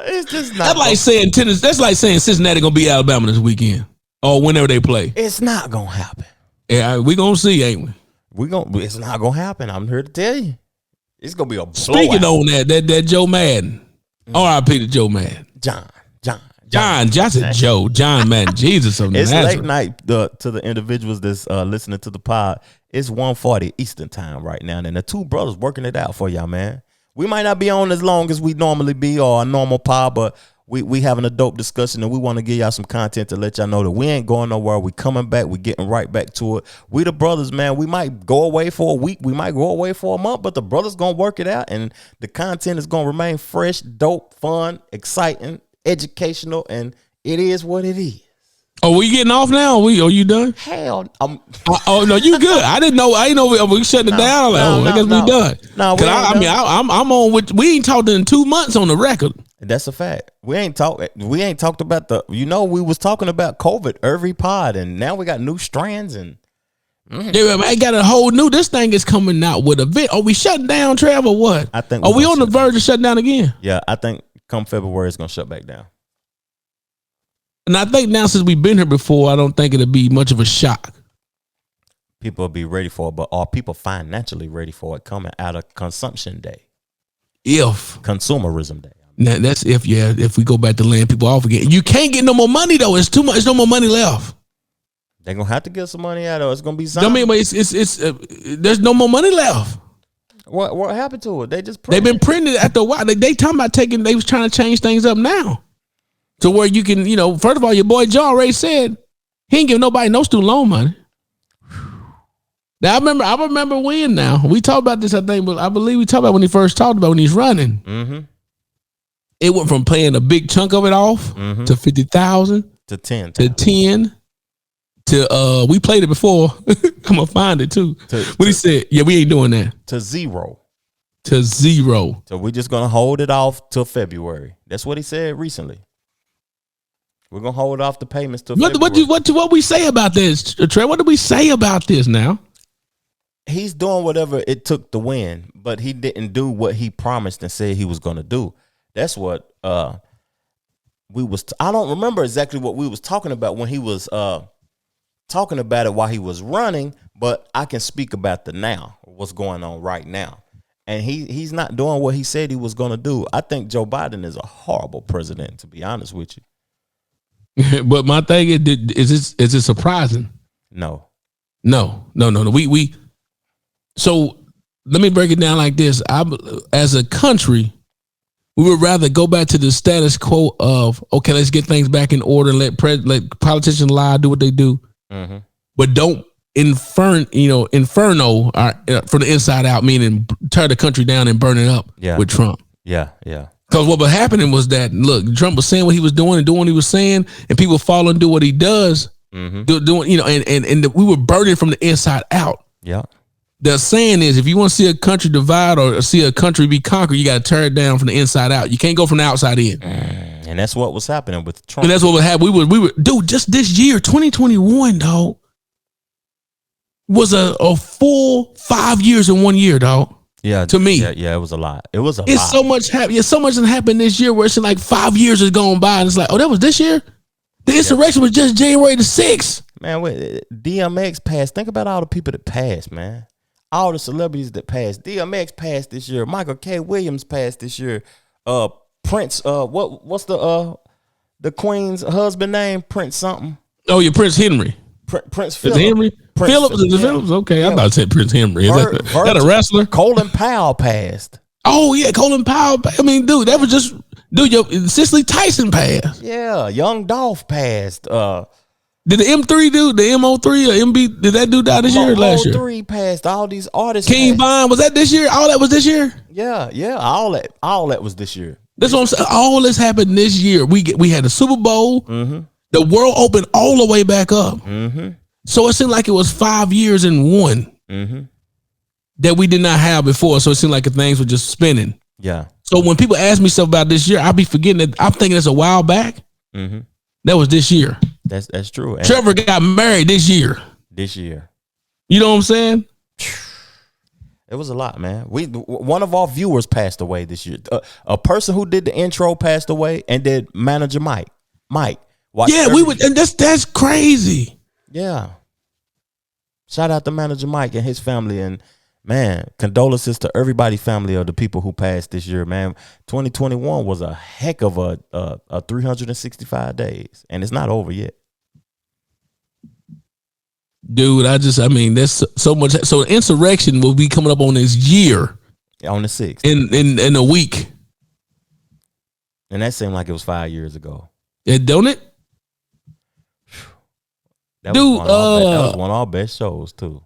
It's just not. That's like saying Cincinnati gonna beat Alabama this weekend or whenever they play. It's not gonna happen. Yeah, we gonna see, ain't we? It's not gonna happen. I'm here to tell you, it's gonna be a blowout. Speaking on that Joe Madden, R.I.P. to Joe Madden. John Madden, Jesus of It's Nazareth. late night to the individuals that's listening to the pod. It's 1:40 Eastern time right now, and the two brothers working it out for y'all, man. We might not be on as long as we normally be or a normal pod, but we having a dope discussion, and we want to give y'all some content to let y'all know that we ain't going nowhere. We coming back. We getting right back to it. We the brothers, man. We might go away for a week. We might go away for a month, but the brothers gonna work it out, and the content is gonna remain fresh, dope, fun, exciting, educational, and it is what it is. Oh, we getting off now? Are you done? Hell, oh no, you good? I didn't know. I didn't know we shutting it down. I guess we done. No, I'm on with. We ain't talked in 2 months on the record. That's a fact. We ain't talked about we was talking about COVID every pod, and now we got new strands and. Yeah, man, I got a whole new. This thing is coming out with a bit. Are we shutting down, Trav, or what? I think. Are we on the verge of shutting down again? Yeah, I think come February it's gonna shut back down. And I think now since we've been here before, I don't think it'll be much of a shock. People will be ready for it, but are people financially ready for it coming out of consumption day? If consumerism day. Now that's if we go back to laying people off again. You can't get no more money though. It's too much. There's no more money left. They're gonna have to get some money out of it. It's gonna be something. I mean, but it's there's no more money left. What happened to it? They've been printed after a while. They talking about they was trying to change things up now. To where you can, first of all, your boy John already said he ain't give nobody no student loan money. Now I remember when now. We talked about this, I think, but I believe we talked about when he first talked about when he's running. Mm-hmm. It went from paying a big chunk of it off to 50,000 to 10 to we played it before. I'm gonna find it too. What he said, yeah, we ain't doing that. To zero. So we're just gonna hold it off till February. That's what he said recently. We're gonna hold off the payments till February. What we say about this, Trey? What do we say about this now? he's doing whatever it took to win, but he didn't do what he promised and said he was going to do. That's what we was. I don't remember exactly what we was talking about when he was talking about it while he was running, but I can speak about the now, what's going on right now. And he's not doing what he said he was going to do. I think Joe Biden is a horrible president, to be honest with you. But my thing is it surprising? No. We so let me break it down like this. As a country, we would rather go back to the status quo of, okay, let's get things back in order and let politicians lie, do what they do, but don't inferno from the inside out, meaning tear the country down and burn it up with Trump. Yeah. Because what was happening was that, look, Trump was saying what he was doing and doing what he was saying, and people follow and do what he does, and we were burning from the inside out. Yeah. The saying is, if you want to see a country divide or see a country be conquered, you got to tear it down from the inside out. You can't go from the outside in. And that's what was happening with Trump. And that's what would happen. We were, dude, just this year, 2021, dog, was a full 5 years in 1 year, dog. Yeah, to me, yeah, it was a lot. It's lot. So much happened. So much happened this year where it's like 5 years has gone by, and it's like, oh, that was this year. The insurrection was just January the 6th. Man, DMX passed. Think about all the people that passed, man. All the celebrities that passed. DMX passed this year. Michael K. Williams passed this year. Prince. What's the Queen's husband name? Prince something. Oh, yeah, Prince Henry. Prince Philip. Henry. Phillips. Phillips. Okay, I about to say Prince Henry. Is that a wrestler? Colin Powell passed. Oh yeah, Colin Powell. I mean, dude, that was just Cicely Tyson passed. Yeah, Young Dolph passed. Did the M3 do the MO3 or MB? Did that dude die this year or last year? MO3 passed. All these artists. King Von, was that this year? All that was this year? Yeah. All that was this year. That's what I'm saying. All this happened this year. We had the Super Bowl. Mm-hmm. The world opened all the way back up. Mm-hmm. So it seemed like it was 5 years in one that we did not have before. So it seemed like things were just spinning. Yeah. So when people ask me stuff about this year, I'll be forgetting that I'm thinking it's a while back. Mm-hmm. That was this year. That's true. And Trevor got married this year. You know what I'm saying? It was a lot, man. One of our viewers passed away this year. A person who did the intro passed away, and did manager Mike. And that's crazy. Yeah. Shout out to manager Mike and his family, and man, condolences to everybody's family of the people who passed this year, man. 2021 was a heck of a 365 days, and it's not over yet. Dude, there's so much. So insurrection will be coming up on this year. On the 6th. In a week. And that seemed like it was 5 years ago. Don't it? That was one of our best shows too.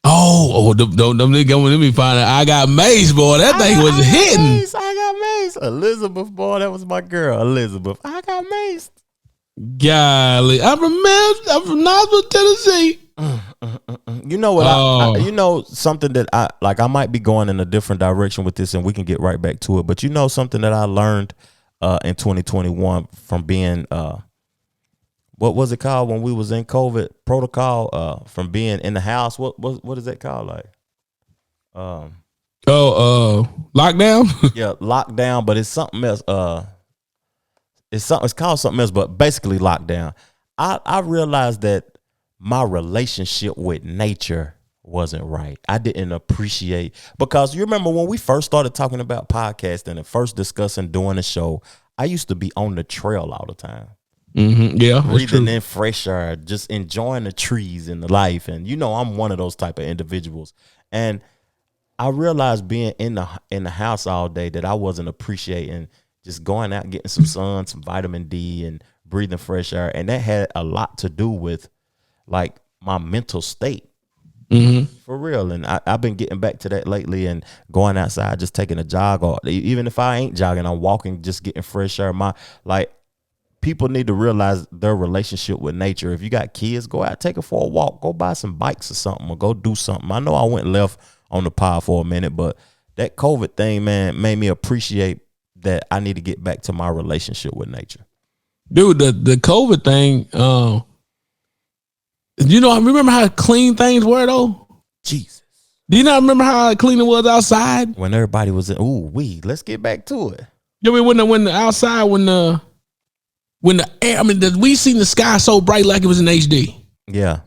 Them niggas, let me find out. I got Mace, boy. That thing was hitting. I got Mace. Elizabeth, boy, that was my girl. Elizabeth. I got Mace. Golly, I'm from Knoxville, Tennessee. You know what? You know something that I might be going in a different direction with this, and we can get right back to it. But you know something that I learned in 2021 from being what was it called when we was in COVID protocol? From being in the house. What is that called? Like, lockdown. Yeah, lockdown. But it's something else. It's called something else, but basically lockdown. I realized that my relationship with nature wasn't right. I didn't appreciate, because you remember when we first started talking about podcasting and first discussing doing the show, I used to be on the trail all the time. Mm-hmm. Yeah, breathing in fresh air, just enjoying the trees and the life. And you know, I'm one of those type of individuals. And I realized being in the house all day that I wasn't appreciating just going out and getting some sun, some vitamin D, and breathing fresh air. And that had a lot to do with like my mental state. Mm-hmm. For real. And I've been getting back to that lately, and going outside, just taking a jog, or even if I ain't jogging, I'm walking, just getting fresh air. People need to realize their relationship with nature. If you got kids, go out, take it for a walk, go buy some bikes or something, or go do something. I know I went left on the pod for a minute, but that COVID thing, man, made me appreciate that I need to get back to my relationship with nature. Dude, the COVID thing, you know, I remember how clean things were though. Jesus. Do you not remember how clean it was outside? When everybody was in, let's get back to it. You know, when the outside, when the air, I mean, we seen the sky so bright like it was in HD. Yeah.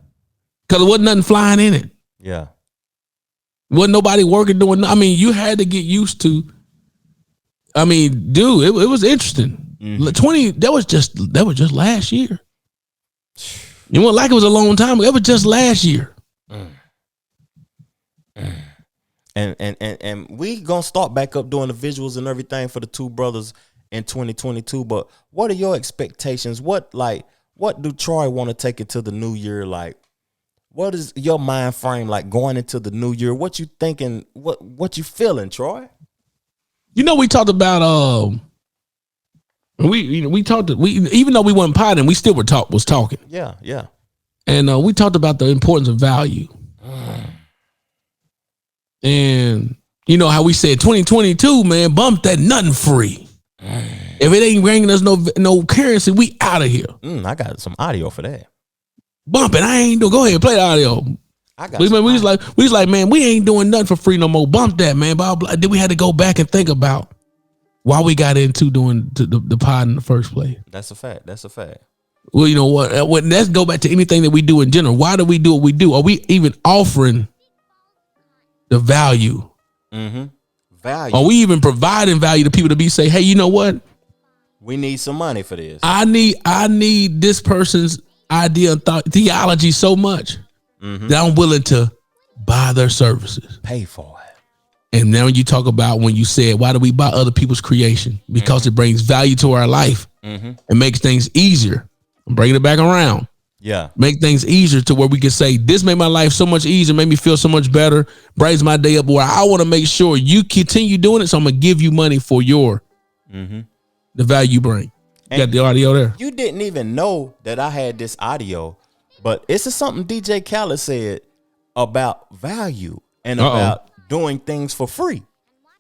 Because there wasn't nothing flying in it. Yeah. Wasn't nobody working doing. I mean, you had to get used to. I mean, dude, it was interesting. 20. That was just last year. It wasn't like it was a long time ago. It was just last year. And we gonna start back up doing the visuals and everything for the two brothers in 2022. But what are your expectations? What do Troy want to take it to the new year? Like, what is your mind frame like going into the new year? What you thinking? What you feeling, Troy? You know, we talked about we talked even though we weren't potting, we still was talking. Yeah. And we talked about the importance of value. And you know how we said 2022, man, bump that nothing free. If it ain't bringing us no currency, we out of here. I got some audio for that. Bump it. I ain't doing. Go ahead, play the audio. We was like, man, we ain't doing nothing for free no more. Bump that, man. Blah, blah. Then we had to go back and think about why we got into doing the pod in the first place. That's a fact. Well, you know what? Let's go back to anything that we do in general. Why do we do what we do? Are we even offering the value? Value. Are we even providing value to people to say, hey, you know what? We need some money for this. I need this person's idea and theology so much that I'm willing to buy their services. Pay for it. And now you talk about when you said, why do we buy other people's creation? Because it brings value to our life and makes things easier. I'm bringing it back around. Yeah. Make things easier to where we can say, this made my life so much easier, made me feel so much better, brings my day up where I want to make sure you continue doing it. So I'm going to give you money for the value you bring. You got the audio there. You didn't even know that I had this audio, but it's something DJ Khaled said about value and about doing things for free.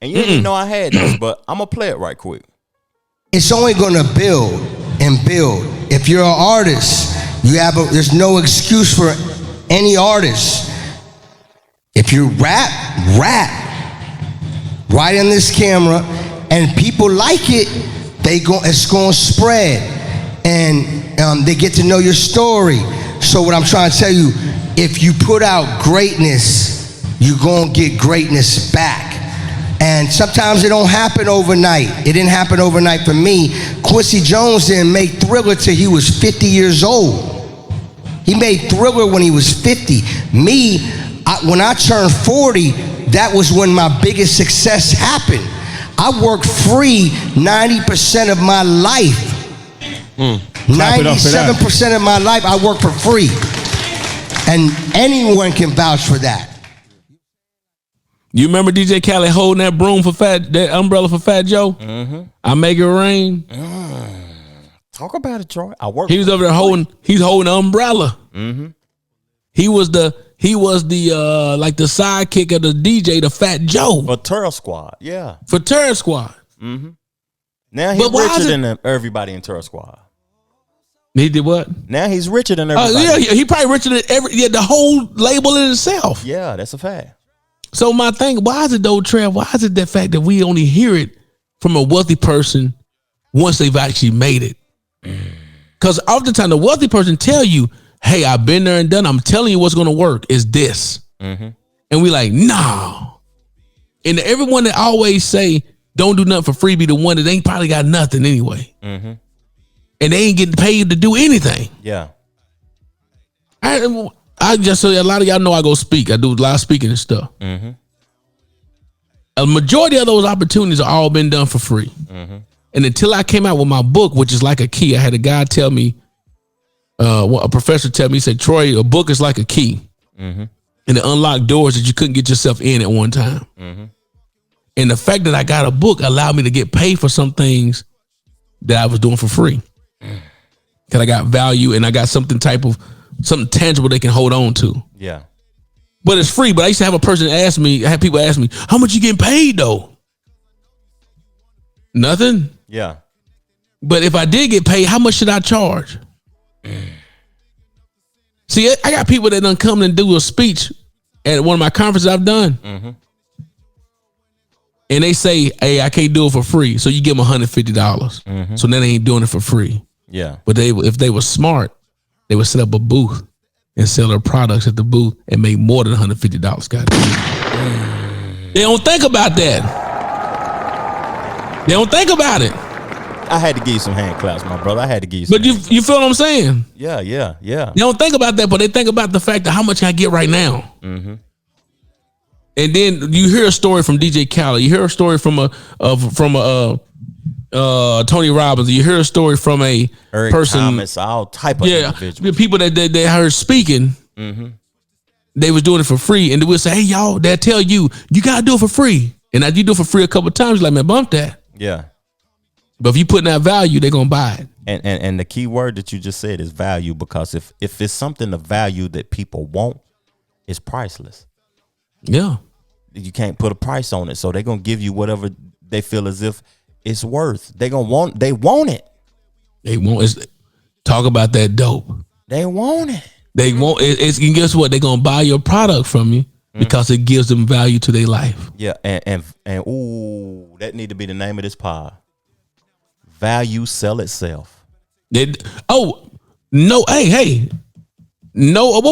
And you didn't know I had this, but I'm going to play it right quick. It's only going to build and build. If you're an artist, there's no excuse for any artist. If you rap right in this camera, and people like it, it's going to spread, and they get to know your story. So what I'm trying to tell you, if you put out greatness, you're going to get greatness back. And sometimes it don't happen overnight. It didn't happen overnight for me. Quincy Jones didn't make Thriller till he was 50 years old. He made Thriller when he was 50. Me, when I turned 40, that was when my biggest success happened. I worked free 90% of my life. 97% of my life, I worked for free. And anyone can vouch for that. You remember DJ Khaled holding that broom that umbrella for Fat Joe? I make it rain. Talk about it, Troy. He was over there he's holding the umbrella. He was the like the sidekick of the DJ, the Fat Joe. For Terror Squad, yeah. For Terror Squad. Now he's richer than everybody in Terror Squad. He did what? Now he's richer than everybody. Yeah, he probably richer than the whole label in itself. Yeah, that's a fact. So my thing, why is it though, Trev? Why is it the fact that we only hear it from a wealthy person once they've actually made it? Because oftentimes the wealthy person tell you, hey, I've been there and done. I'm telling you what's going to work is this. And we like, no. And everyone that always say, don't do nothing for free, be the one that ain't probably got nothing anyway. And they ain't getting paid to do anything. Yeah. I just so a lot of y'all know I go speak. I do a lot of speaking and stuff. A majority of those opportunities are all been done for free. And until I came out with my book, which is like a key, I had a guy tell me, a professor tell me, he said, Troy, a book is like a key. And it unlocked doors that you couldn't get yourself in at one time. And the fact that I got a book allowed me to get paid for some things that I was doing for free. Because I got value and I got something tangible they can hold on to. Yeah. But it's free. But I used to have people ask me, how much you getting paid though? Nothing. Yeah. But if I did get paid, how much should I charge? See, I got people that done come and do a speech at one of my conferences I've done, and they say, "Hey, I can't do it for free," so you give them $150. So then they ain't doing it for free. Yeah. But if they were smart, they would set up a booth and sell their products at the booth and make more than $150. They don't think about that. They don't think about it. I had to give you some hand claps, my brother. I had to give you some But you feel what I'm saying? Yeah. They don't think about that, but they think about the fact of how much I get right now. And then you hear a story from DJ Khaled. You hear a story from a Tony Robbins. You hear a story from a Eric person. Thomas, all type of individuals. People that they heard speaking. They was doing it for free, and they would say, "Hey, y'all," they'll tell you, "You gotta do it for free." And after you do it for free a couple of times, you're like, "Man, bump that." Yeah. But if you put in that value, they're gonna buy it. And the key word that you just said is value, because if it's something of value that people want, it's priceless. Yeah. You can't put a price on it, so they're gonna give you whatever they feel as if it's worth. They want it. They want talk about that dope. They want it. They want it's and guess what? They're gonna buy your product from you because it gives them value to their life. Yeah, and ooh, that need to be the name of this pod. Value sell itself. Hey, what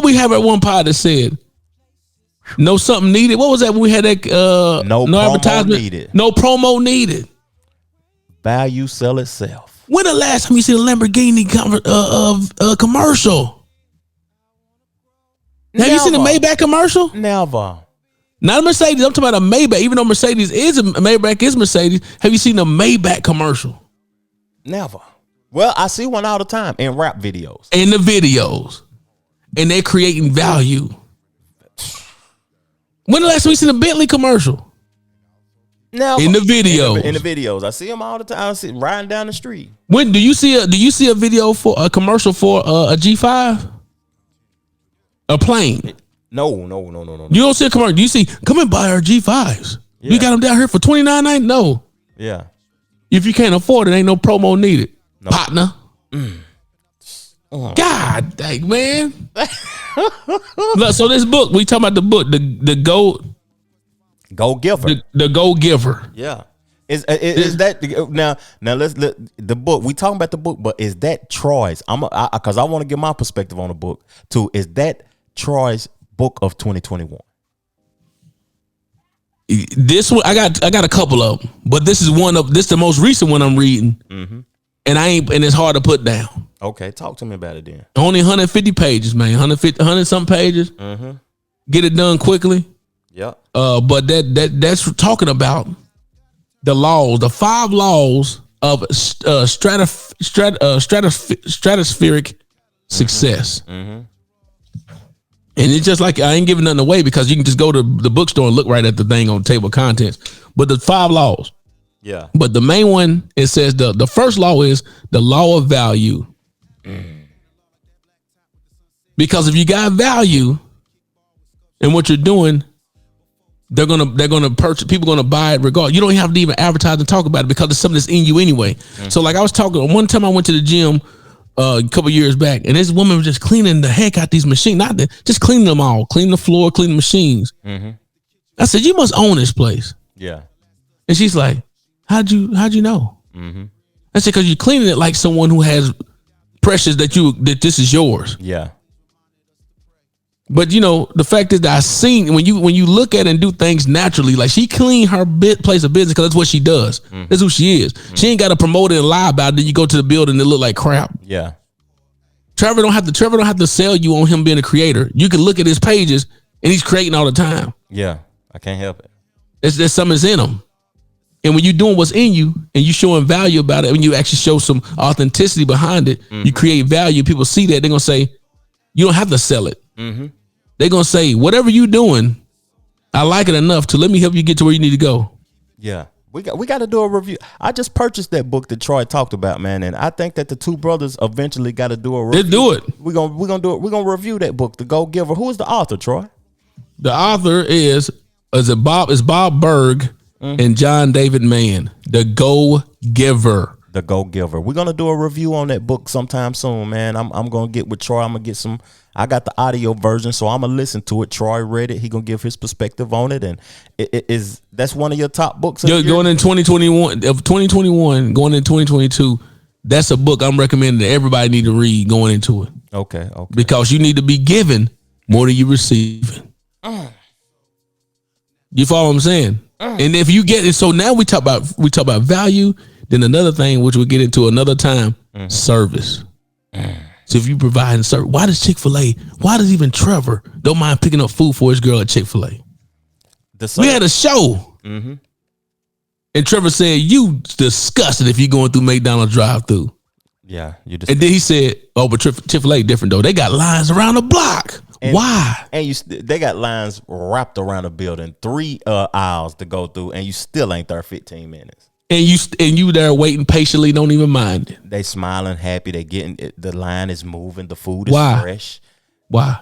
we have at one pod that said, no something needed. What was that when we had that no promo advertisement needed. No promo needed. Value sell itself. When the last time you see a Lamborghini commercial? Have you seen the Maybach commercial? Never. Not a Mercedes. I'm talking about a Maybach. Even though Mercedes is Maybach is Mercedes. Have you seen the Maybach commercial? Never. Well, I see one all the time in rap videos. In the videos. And they're creating value. When the last time we seen a Bentley commercial? Never. In the videos. In the videos. I see them all the time. I see them riding down the street. When do you see a video for a commercial for a G5? A plane? No. You don't see a commercial. You see, come and buy our G5s. Yeah. We got them down here for $29.99. No. Yeah. If you can't afford it, ain't no promo needed. No. Partner. God dang, man. Look, so this book, we talking about the book, the Go Giver. The Go Giver. Yeah. Is that now let's the book, we talking about the book, but is that Troy's? Because I want to get my perspective on the book too. Is that Troy's book of 2021? This one I got a couple of them, but this is the most recent one I'm reading, and it's hard to put down. Okay, talk to me about it then. Only 150 pages, man. 100 something pages. Get it done quickly. Yeah. But that's talking about the laws, the 5 laws of stratospheric success. And it's just like, I ain't giving nothing away because you can just go to the bookstore and look right at the thing on the table of contents. But the 5 laws. Yeah. But the main one, it says the first law is the law of value. Because if you got value in what you're doing, they're gonna purchase. People gonna buy it regardless. You don't have to even advertise and talk about it because it's something that's in you anyway. So like I was talking one time, I went to the gym a couple years back, and this woman was just cleaning the heck out these machines, just cleaning them all, cleaning the floor, cleaning the machines. I said, "You must own this place." Yeah. And she's like, "How'd you know?" I said, "Because you're cleaning it like someone who has precious that this is yours." Yeah. But you know, the fact is that I seen when you look at it and do things naturally, like she clean her place of business because that's what she does. That's who she is. She ain't got to promote it and lie about it. Then you go to the building and it look like crap. Yeah. Trevor don't have to sell you on him being a creator. You can look at his pages and he's creating all the time. Yeah. I can't help it. There's something that's in him. And when you're doing what's in you and you showing value about it, when you actually show some authenticity behind it, you create value. People see that, they're gonna say, you don't have to sell it. They're gonna say, whatever you doing, I like it enough to let me help you get to where you need to go. Yeah. We got to do a review. I just purchased that book that Troy talked about, man, and I think that the two brothers eventually got to do a review. Let's do it. We're gonna do it. We're gonna review that book, The Go Giver. Who is the author, Troy? The author is Bob Berg and John David Mann. The Go Giver. The Go-Giver. We're gonna do a review on that book sometime soon, man. I'm gonna get with Troy. I'm gonna get some. I got the audio version, so I'm gonna listen to it. Troy read it. He gonna give his perspective on it, and that's one of your top books. Going in 2021 going in 2022. That's a book I'm recommending that everybody need to read going into it. Okay. Because you need to be given more than you receiving. You follow what I'm saying? And if you get it, so now we talk about value. Then another thing, which we'll get into another time, service. So if you provide service, why does Chick-fil-A? Why does even Trevor don't mind picking up food for his girl at Chick-fil-A? We had a show, and Trevor said, "You disgusted if you going through McDonald's drive-through." Yeah, you just. And then he said, "Oh, but Chick-fil-A different though. They got lines around the block. Why? And they got lines wrapped around the building, 3 aisles to go through, and you still ain't there 15 minutes. And you there waiting patiently, don't even mind it. They smiling, happy. They getting it. The line is moving. The food is fresh. Why?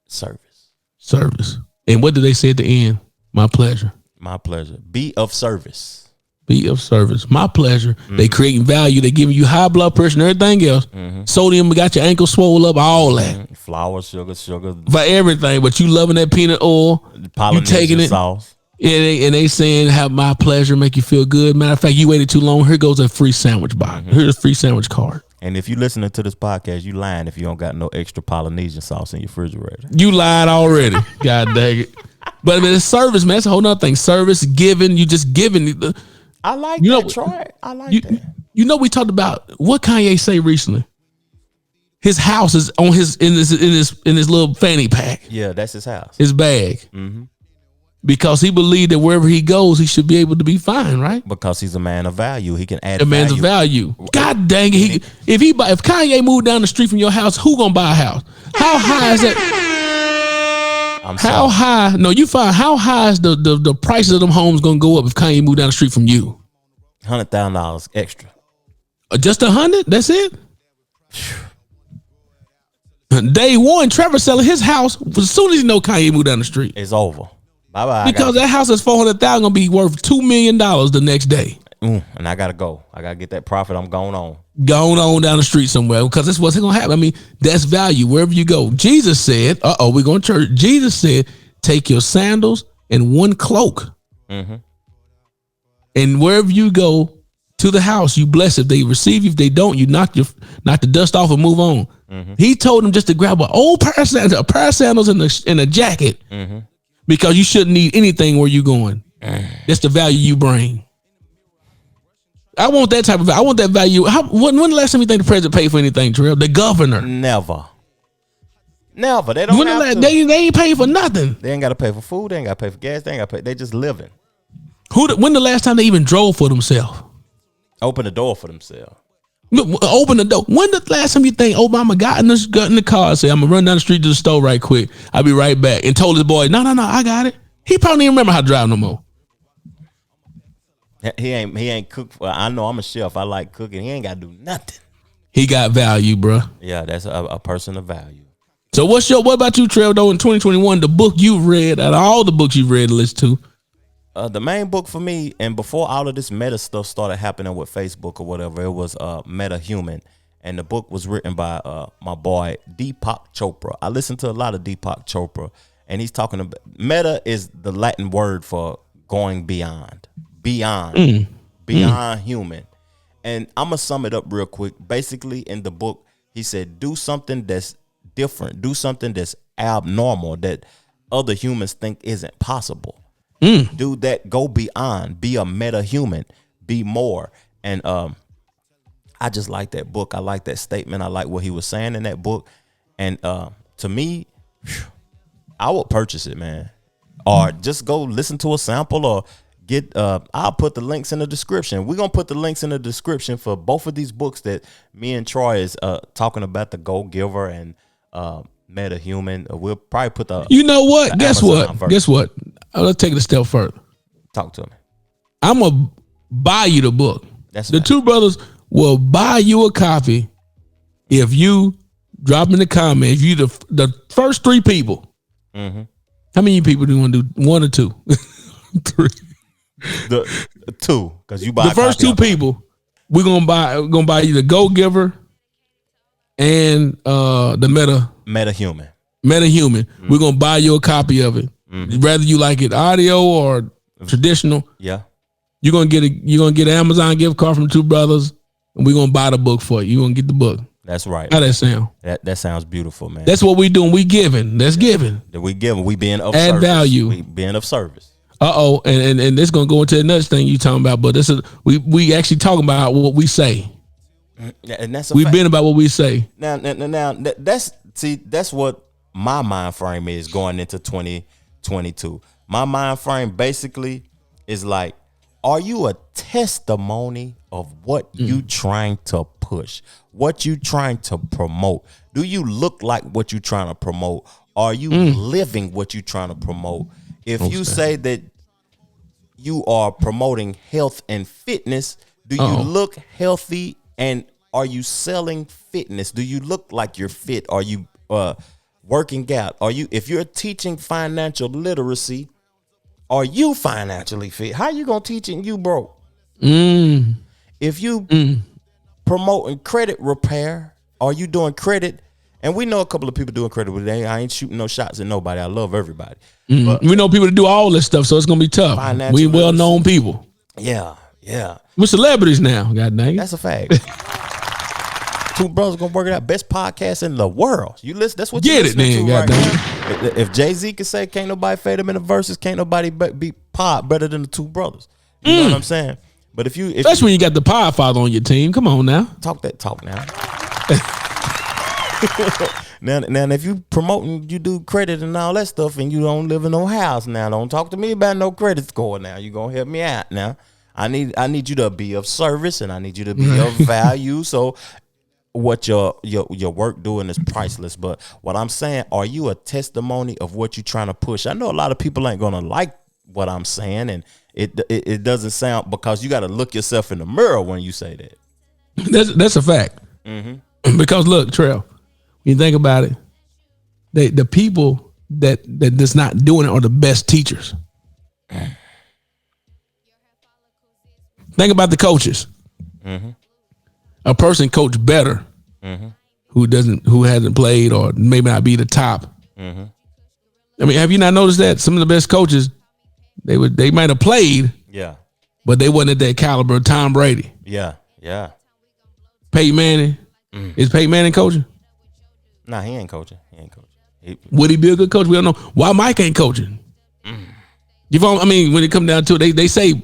Service. And what did they say at the end? My pleasure. My pleasure. Be of service. Be of service. My pleasure. They creating value. They giving you high blood pressure and everything else. Sodium got your ankle swole up. All that. Flour, sugar. For everything. But you loving that peanut oil. You taking it. Sauce. And they saying, have my pleasure, make you feel good. Matter of fact, you waited too long. Here goes a free sandwich box. Here's a free sandwich card. And if you listening to this podcast, you lying if you don't got no extra Polynesian sauce in your refrigerator. You lied already. God dang it. But I mean, it's service, man. It's a whole nother thing. Service, giving, you just giving. I like that, Troy. I like that. You know, we talked about what Kanye say recently. His house is on in his little fanny pack. Yeah, that's his house. His bag. Because he believed that wherever he goes, he should be able to be fine, right? Because he's a man of value. He can add a man's of value. God dang it. If Kanye moved down the street from your house, who gonna buy a house? How high is that? How high? No, you find how high is the prices of them homes gonna go up if Kanye moved down the street from you? $100,000 extra. Just 100? That's it? Day one, Trevor selling his house as soon as he know Kanye moved down the street. It's over. Bye-bye. Because that house is $400,000 gonna be worth $2 million the next day. And I gotta go. I gotta get that profit. I'm going on. Going on down the street somewhere because that's what's gonna happen. I mean, that's value wherever you go. Jesus said, we're going to church. Jesus said, take your sandals and one cloak. And wherever you go to the house, you bless. If they receive you, if they don't, you knock the dust off and move on. He told them just to grab an old pair of sandals and a jacket. Because you shouldn't need anything where you going. That's the value you bring. I want that type of value. I want that value. When the last time you think the president paid for anything, Terrell? The governor. Never. They don't have to. They ain't paying for nothing. They ain't got to pay for food. They ain't got to pay for gas. They ain't got to pay. They just living. When the last time they even drove for themselves? Open the door for themselves. Open the door. When the last time you think Obama got in the car and said, I'm going to run down the street to the store right quick. I'll be right back. And told his boy, no, I got it. He probably didn't remember how to drive no more. He ain't cooked. I know I'm a chef. I like cooking. He ain't got to do nothing. He got value, bro. Yeah, that's a person of value. So what about you, Trevor, though, in 2021, the book you've read, out of all the books you've read to listen to? The main book for me, and before all of this meta stuff started happening with Facebook or whatever, it was Meta Human. And the book was written by my boy, Deepak Chopra. I listened to a lot of Deepak Chopra, and he's talking about meta is the Latin word for going beyond human. And I'm going to sum it up real quick. Basically, in the book, he said, do something that's different. Do something that's abnormal that other humans think isn't possible. Do that. Go beyond. Be a meta human. Be more. And I just like that book. I like that statement. I like what he was saying in that book. And to me, I would purchase it, man. Or just go listen to a sample or get. I'll put the links in the description. We're gonna put the links in the description for both of these books that me and Troy is talking about, the Go-Giver and Meta Human. We'll probably put the. You know what? Guess what? Let's take it a step further. Talk to me. I'm gonna buy you the book. That's the right. two brothers will buy you a copy if you drop in the comments. You the first 3 people. How many people do you want to do? 1 or 2? 3. The 2, because you buy the first 2 people we're gonna buy you the Go Giver and the MetaHuman. We're gonna buy you a copy of it. Whether you like it audio or traditional, Yeah. you're gonna get an Amazon gift card from Two Brothers, and we're gonna buy the book for you. You're gonna get the book. That's right. How that sound? That sounds beautiful, man. That's what we doing. We giving. That's giving. That we giving. We being of Add service. value. We being of service. And this gonna go into the next thing you talking about, but this is we actually talking about what we say. And that's We've been about what we say. Now that's what my mind frame is going into 2022. My mind frame basically is like, are you a testimony of what you trying to push, what you trying to promote? Do you look like what you trying to promote? Are you living what you trying to promote? If you say that you are promoting health and fitness, do you look healthy, and are you selling fitness? Do you look like you're fit? Are you working out? If you're teaching financial literacy, are you financially fit? How you gonna teach it and you broke? If you promoting credit repair, are you doing credit? And we know a couple of people doing credit with it. I ain't shooting no shots at nobody. I love everybody. But We know people that do all this stuff, so it's gonna be tough. We well-known people. yeah. We're celebrities now. God dang it. That's a fact. Two Brothers gonna work it out. Best podcast in the world. You listen. That's what you Get it, listening man. to right Goddamn. now. If Jay-Z can say can't nobody fade him in the verses, can't nobody be pop better than the Two Brothers. You know what I'm saying? But if Especially when you got the Podfather on your team. Come on now. talk now. Now, if you promoting, you do credit and all that stuff, and you don't live in no house now, don't talk to me about no credit score. Now you gonna help me out. Now I need you to be of service, and I need you to be of value. So what your work doing is priceless. But what I'm saying, are you a testimony of what you're trying to push? I know a lot of people ain't gonna like what I'm saying, and it doesn't sound, because you got to look yourself in the mirror when you say that. That's a fact. Because look, Trell, when you think about it, the people that's not doing it are the best teachers. Think about the coaches. A person coach better who hasn't played or maybe not be the top. I mean, have you not noticed that some of the best coaches, they might have played, Yeah, but they wasn't at that caliber of Tom Brady. yeah. Peyton Manning. Is Peyton Manning coaching? Nah, he ain't coaching. Would he be a good coach? We don't know. Why Mike ain't coaching? You follow? I mean, when it come down to it, they say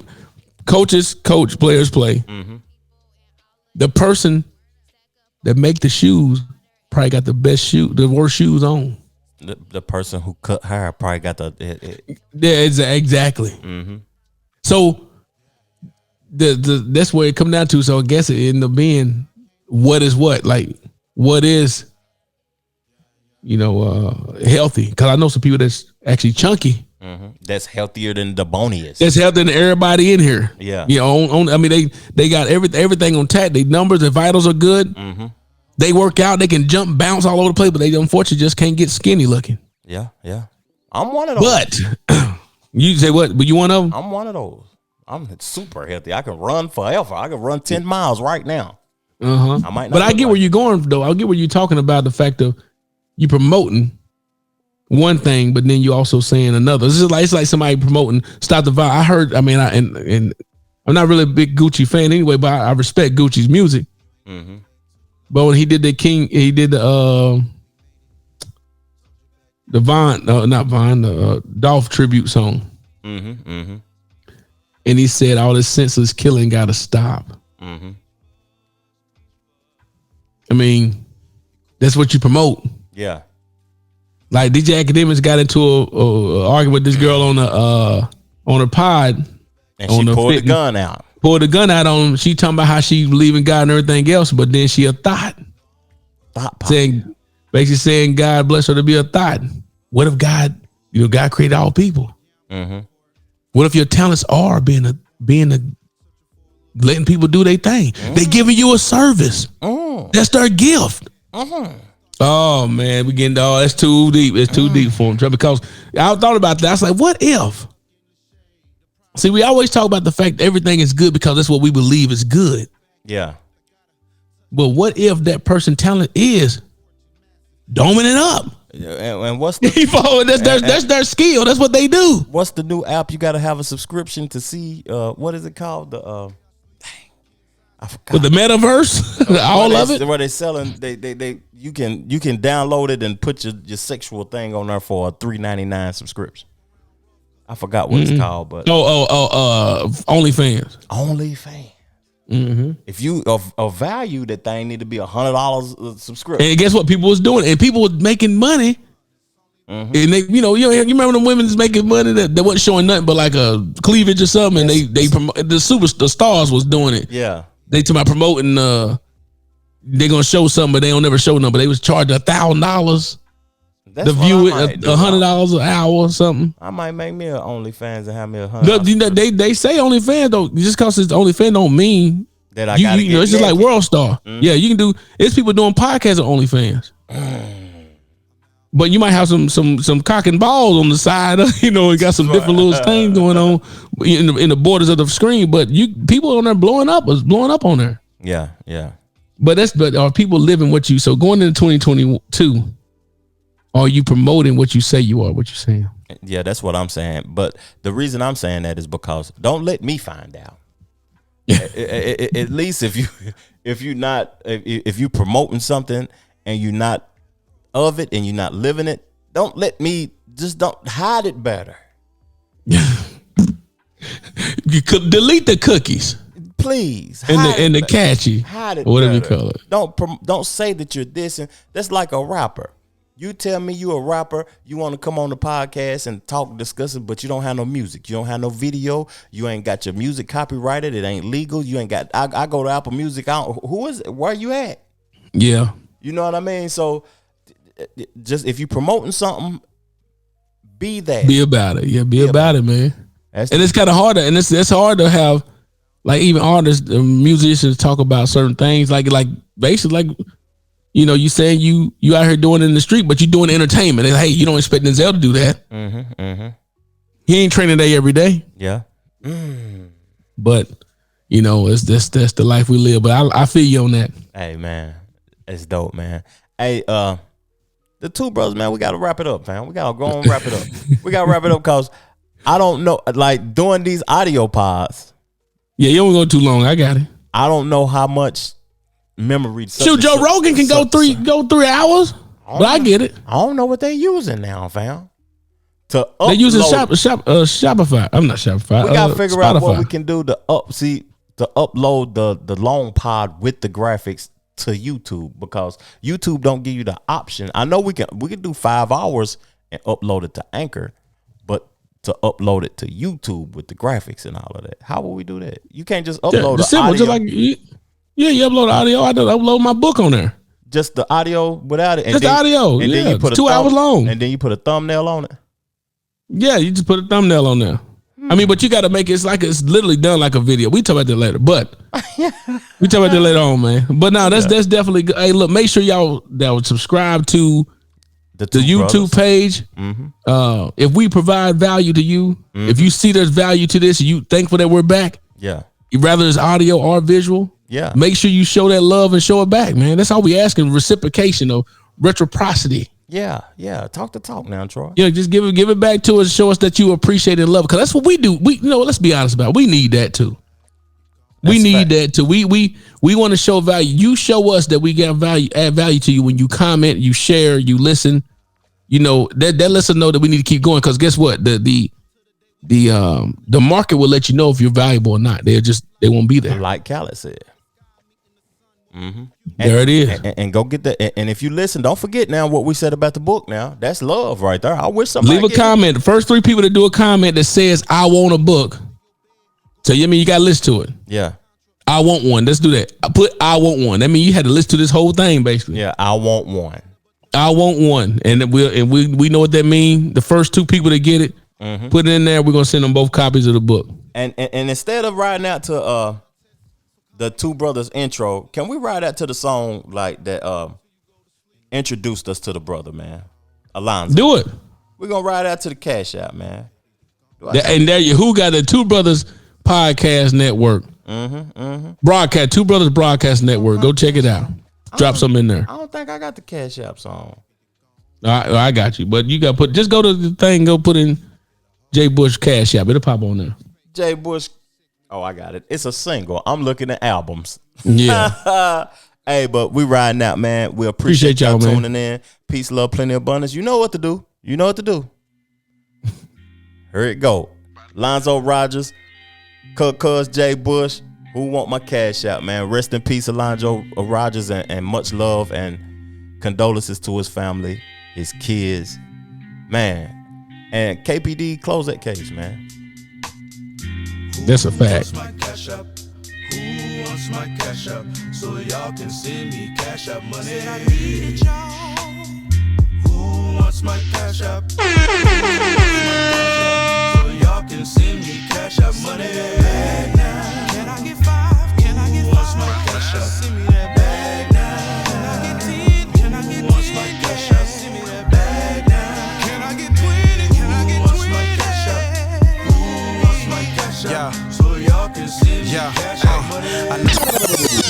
coaches coach, players play. The person that make the shoes probably got the worst shoes on. The person who cut hair probably got the. Yeah, exactly. So that's where it come down to. So I guess it ended up being what is what, like what is, healthy. Because I know some people that's actually chunky. That's healthier than the boniest. That's healthier than everybody in here. Yeah. I mean, they got everything on tap. Their numbers, their vitals are good. They work out. They can jump, bounce all over the place, but they unfortunately just can't get skinny looking. Yeah. I'm one of those. But you say what? But you one of them? I'm one of those. I'm super healthy. I can run forever. I can run 10 miles right now. I might not, but I get where you're going though. I get where you're talking about the fact of you promoting one thing, but then you also saying another. It's like somebody promoting stop the violence. I heard. I mean, and I'm not really a big Gucci fan anyway, but I respect Gucci's music. But when he did the Dolph tribute song. And he said all this senseless killing got to stop. I mean, that's what you promote. Yeah. Like DJ Academics got into a argument with this girl on her pod, and she pulled the gun out. Pulled the gun out on him. She talking about how she believe in God and everything else, but then she a thought basically saying God bless her to be a thought. What if God created all people? What if your talents are being a letting people do their thing? They giving you a service. That's their gift. Oh man, we getting that's too deep. It's too deep for him. Because I thought about that. I was like, what if? See, we always talk about the fact that everything is good because that's what we believe is good. Yeah. But what if that person talent is doming it up? And what's the that's their skill. That's what they do. what's the new app? You got to have a subscription to see. What is it called? I forgot. With the metaverse, all of it. Where they selling, you can download it and put your sexual thing on there for a $3.99 subscription. I forgot what it's called, but OnlyFans. OnlyFans. If you of value, that thing need to be $100 subscription. And guess what? People was doing, and people was making money. And they, you remember them women that's making money that wasn't showing nothing but like a cleavage or something, and the stars was doing it. Yeah. They talking about promoting. They gonna show something, but they don't never show nothing. But they was charging $1,000 to view it, $100 an hour or something. I might make me an OnlyFans and have me $100. They say OnlyFans though. Just cause it's OnlyFans don't mean that I gotta it's just like World Star. Yeah, you can do. It's people doing podcasts on OnlyFans. But you might have some cock and balls on the side. It got some different little things going on in the borders of the screen. But people on there blowing up on there. Yeah, yeah. But are people living what you? So going into 2022, are you promoting what you say you are? What you saying? Yeah, that's what I'm saying. But the reason I'm saying that is because don't let me find out. At least if you promoting something and you're not of it and you're not living it, don't hide it better. You could delete the cookies, please, and the catchy, hide it, whatever better. You call it. Don't say that you're this, and that's like a rapper. You tell me you a rapper, you want to come on the podcast and discuss it, but you don't have no music, you don't have no video, you ain't got your music copyrighted, it ain't legal, you ain't got. I go to Apple Music, who is it? Where you at? Yeah, you know what I mean. So just if you promoting something, be that. Be about it. Yeah, be about it, man. And it's kind of harder, and it's hard to have like even artists, musicians talk about certain things like basically like. You saying you out here doing it in the street, but you doing entertainment. And, hey, you don't expect Denzel to do that. He ain't training day every day. Yeah. But that's the life we live. But I feel you on that. Hey man, it's dope, man. Hey, the two brothers, man, we gotta wrap it up, man. We gotta go and wrap it up. We gotta wrap it up because I don't know, like doing these audio pods. Yeah, you don't go too long. I got it. I don't know how much memory. Shoot, Joe Rogan can go 3 hours, but I get it. I don't know what they using now, fam. They using Shopify. I'm not Shopify. We gotta figure Spotify. out what we can do to upload the long pod with the graphics to YouTube, because YouTube don't give you the option. I know we can do 5 hours and upload it to Anchor, but to upload it to YouTube with the graphics and all of that, how will we do that? You can't just upload the audio. Just like you upload audio. I don't upload my book on there. Just the audio without it. Just the audio. And then you put 2 hours long. And then you put a thumbnail on it. Yeah, you just put a thumbnail on there. I mean, but you got to make it's literally done like a video. We talk about that later, but we talk about that later on, man. But now that's definitely good. Hey, look, make sure y'all that would subscribe to the YouTube page. If we provide value to you, if you see there's value to this, you thankful that we're back. Yeah. Rather it's audio or visual. Yeah. Make sure you show that love and show it back, man. That's all we asking. Reciprocation or reciprocity. Yeah. Yeah. Talk the talk now, Troy. Yeah, just give it back to us. Show us that you appreciate and love it. Because that's what we do. Let's be honest about it. We need that too. We need that too. We want to show value. You show us that we got value, add value to you when you comment, you share, you listen. That lets us know that we need to keep going. Because guess what? The market will let you know if you're valuable or not. They won't be there. Like Khaled said. There it is. And go get that. And if you listen, don't forget now what we said about the book now. That's love right there. I wish somebody leave a comment. The first 3 people to do a comment that says, I want a book. So you got to listen to it. Yeah. I want one. Let's do that. I want one. That means you had to listen to this whole thing basically. Yeah. I want one. I want one. And we know what that means. The first 2 people that get it, put it in there. We're going to send them both copies of the book. And instead of riding out to the Two Brothers intro, can we ride out to the song like that introduced us to the brother, man? Alonzo. Do it. We're gonna ride out to the Cash App, man. And there who got the Two Brothers Podcast Network. Broadcast, Two Brothers Broadcast Network. Go check it out. Drop some in there. I don't think I got the Cash App song. I got you, but you got to put. Just go to the thing. Go put in J Bush Cash App. It'll pop on there. J Bush. Oh, I got it. It's a single. I'm looking at albums. Yeah. Hey, but we riding out, man. We appreciate y'all tuning in. Peace, love, plenty, abundance. You know what to do. You know what to do. Here it go. Alonzo, Rodgers, Cuz J Bush. Who want my cash out, man? Rest in peace, Alonzo Rodgers, and much love and condolences to his family, his kids, man. And KPD, close that case, man. That's a fact. Who wants my cash up so y'all can send me cash up money? Said I needed y'all. Who wants my cash up? So y'all can send me cash up money. Can I get 5? Can I get 5? Who wants my cash up? Send me that bag now. Can I get 10? Can I get 10? Who wants my cash up? Send me that bag now. Can I get 20? Can I get 20? Who wants my cash up? Who wants my cash up? So y'all can send me cash up money.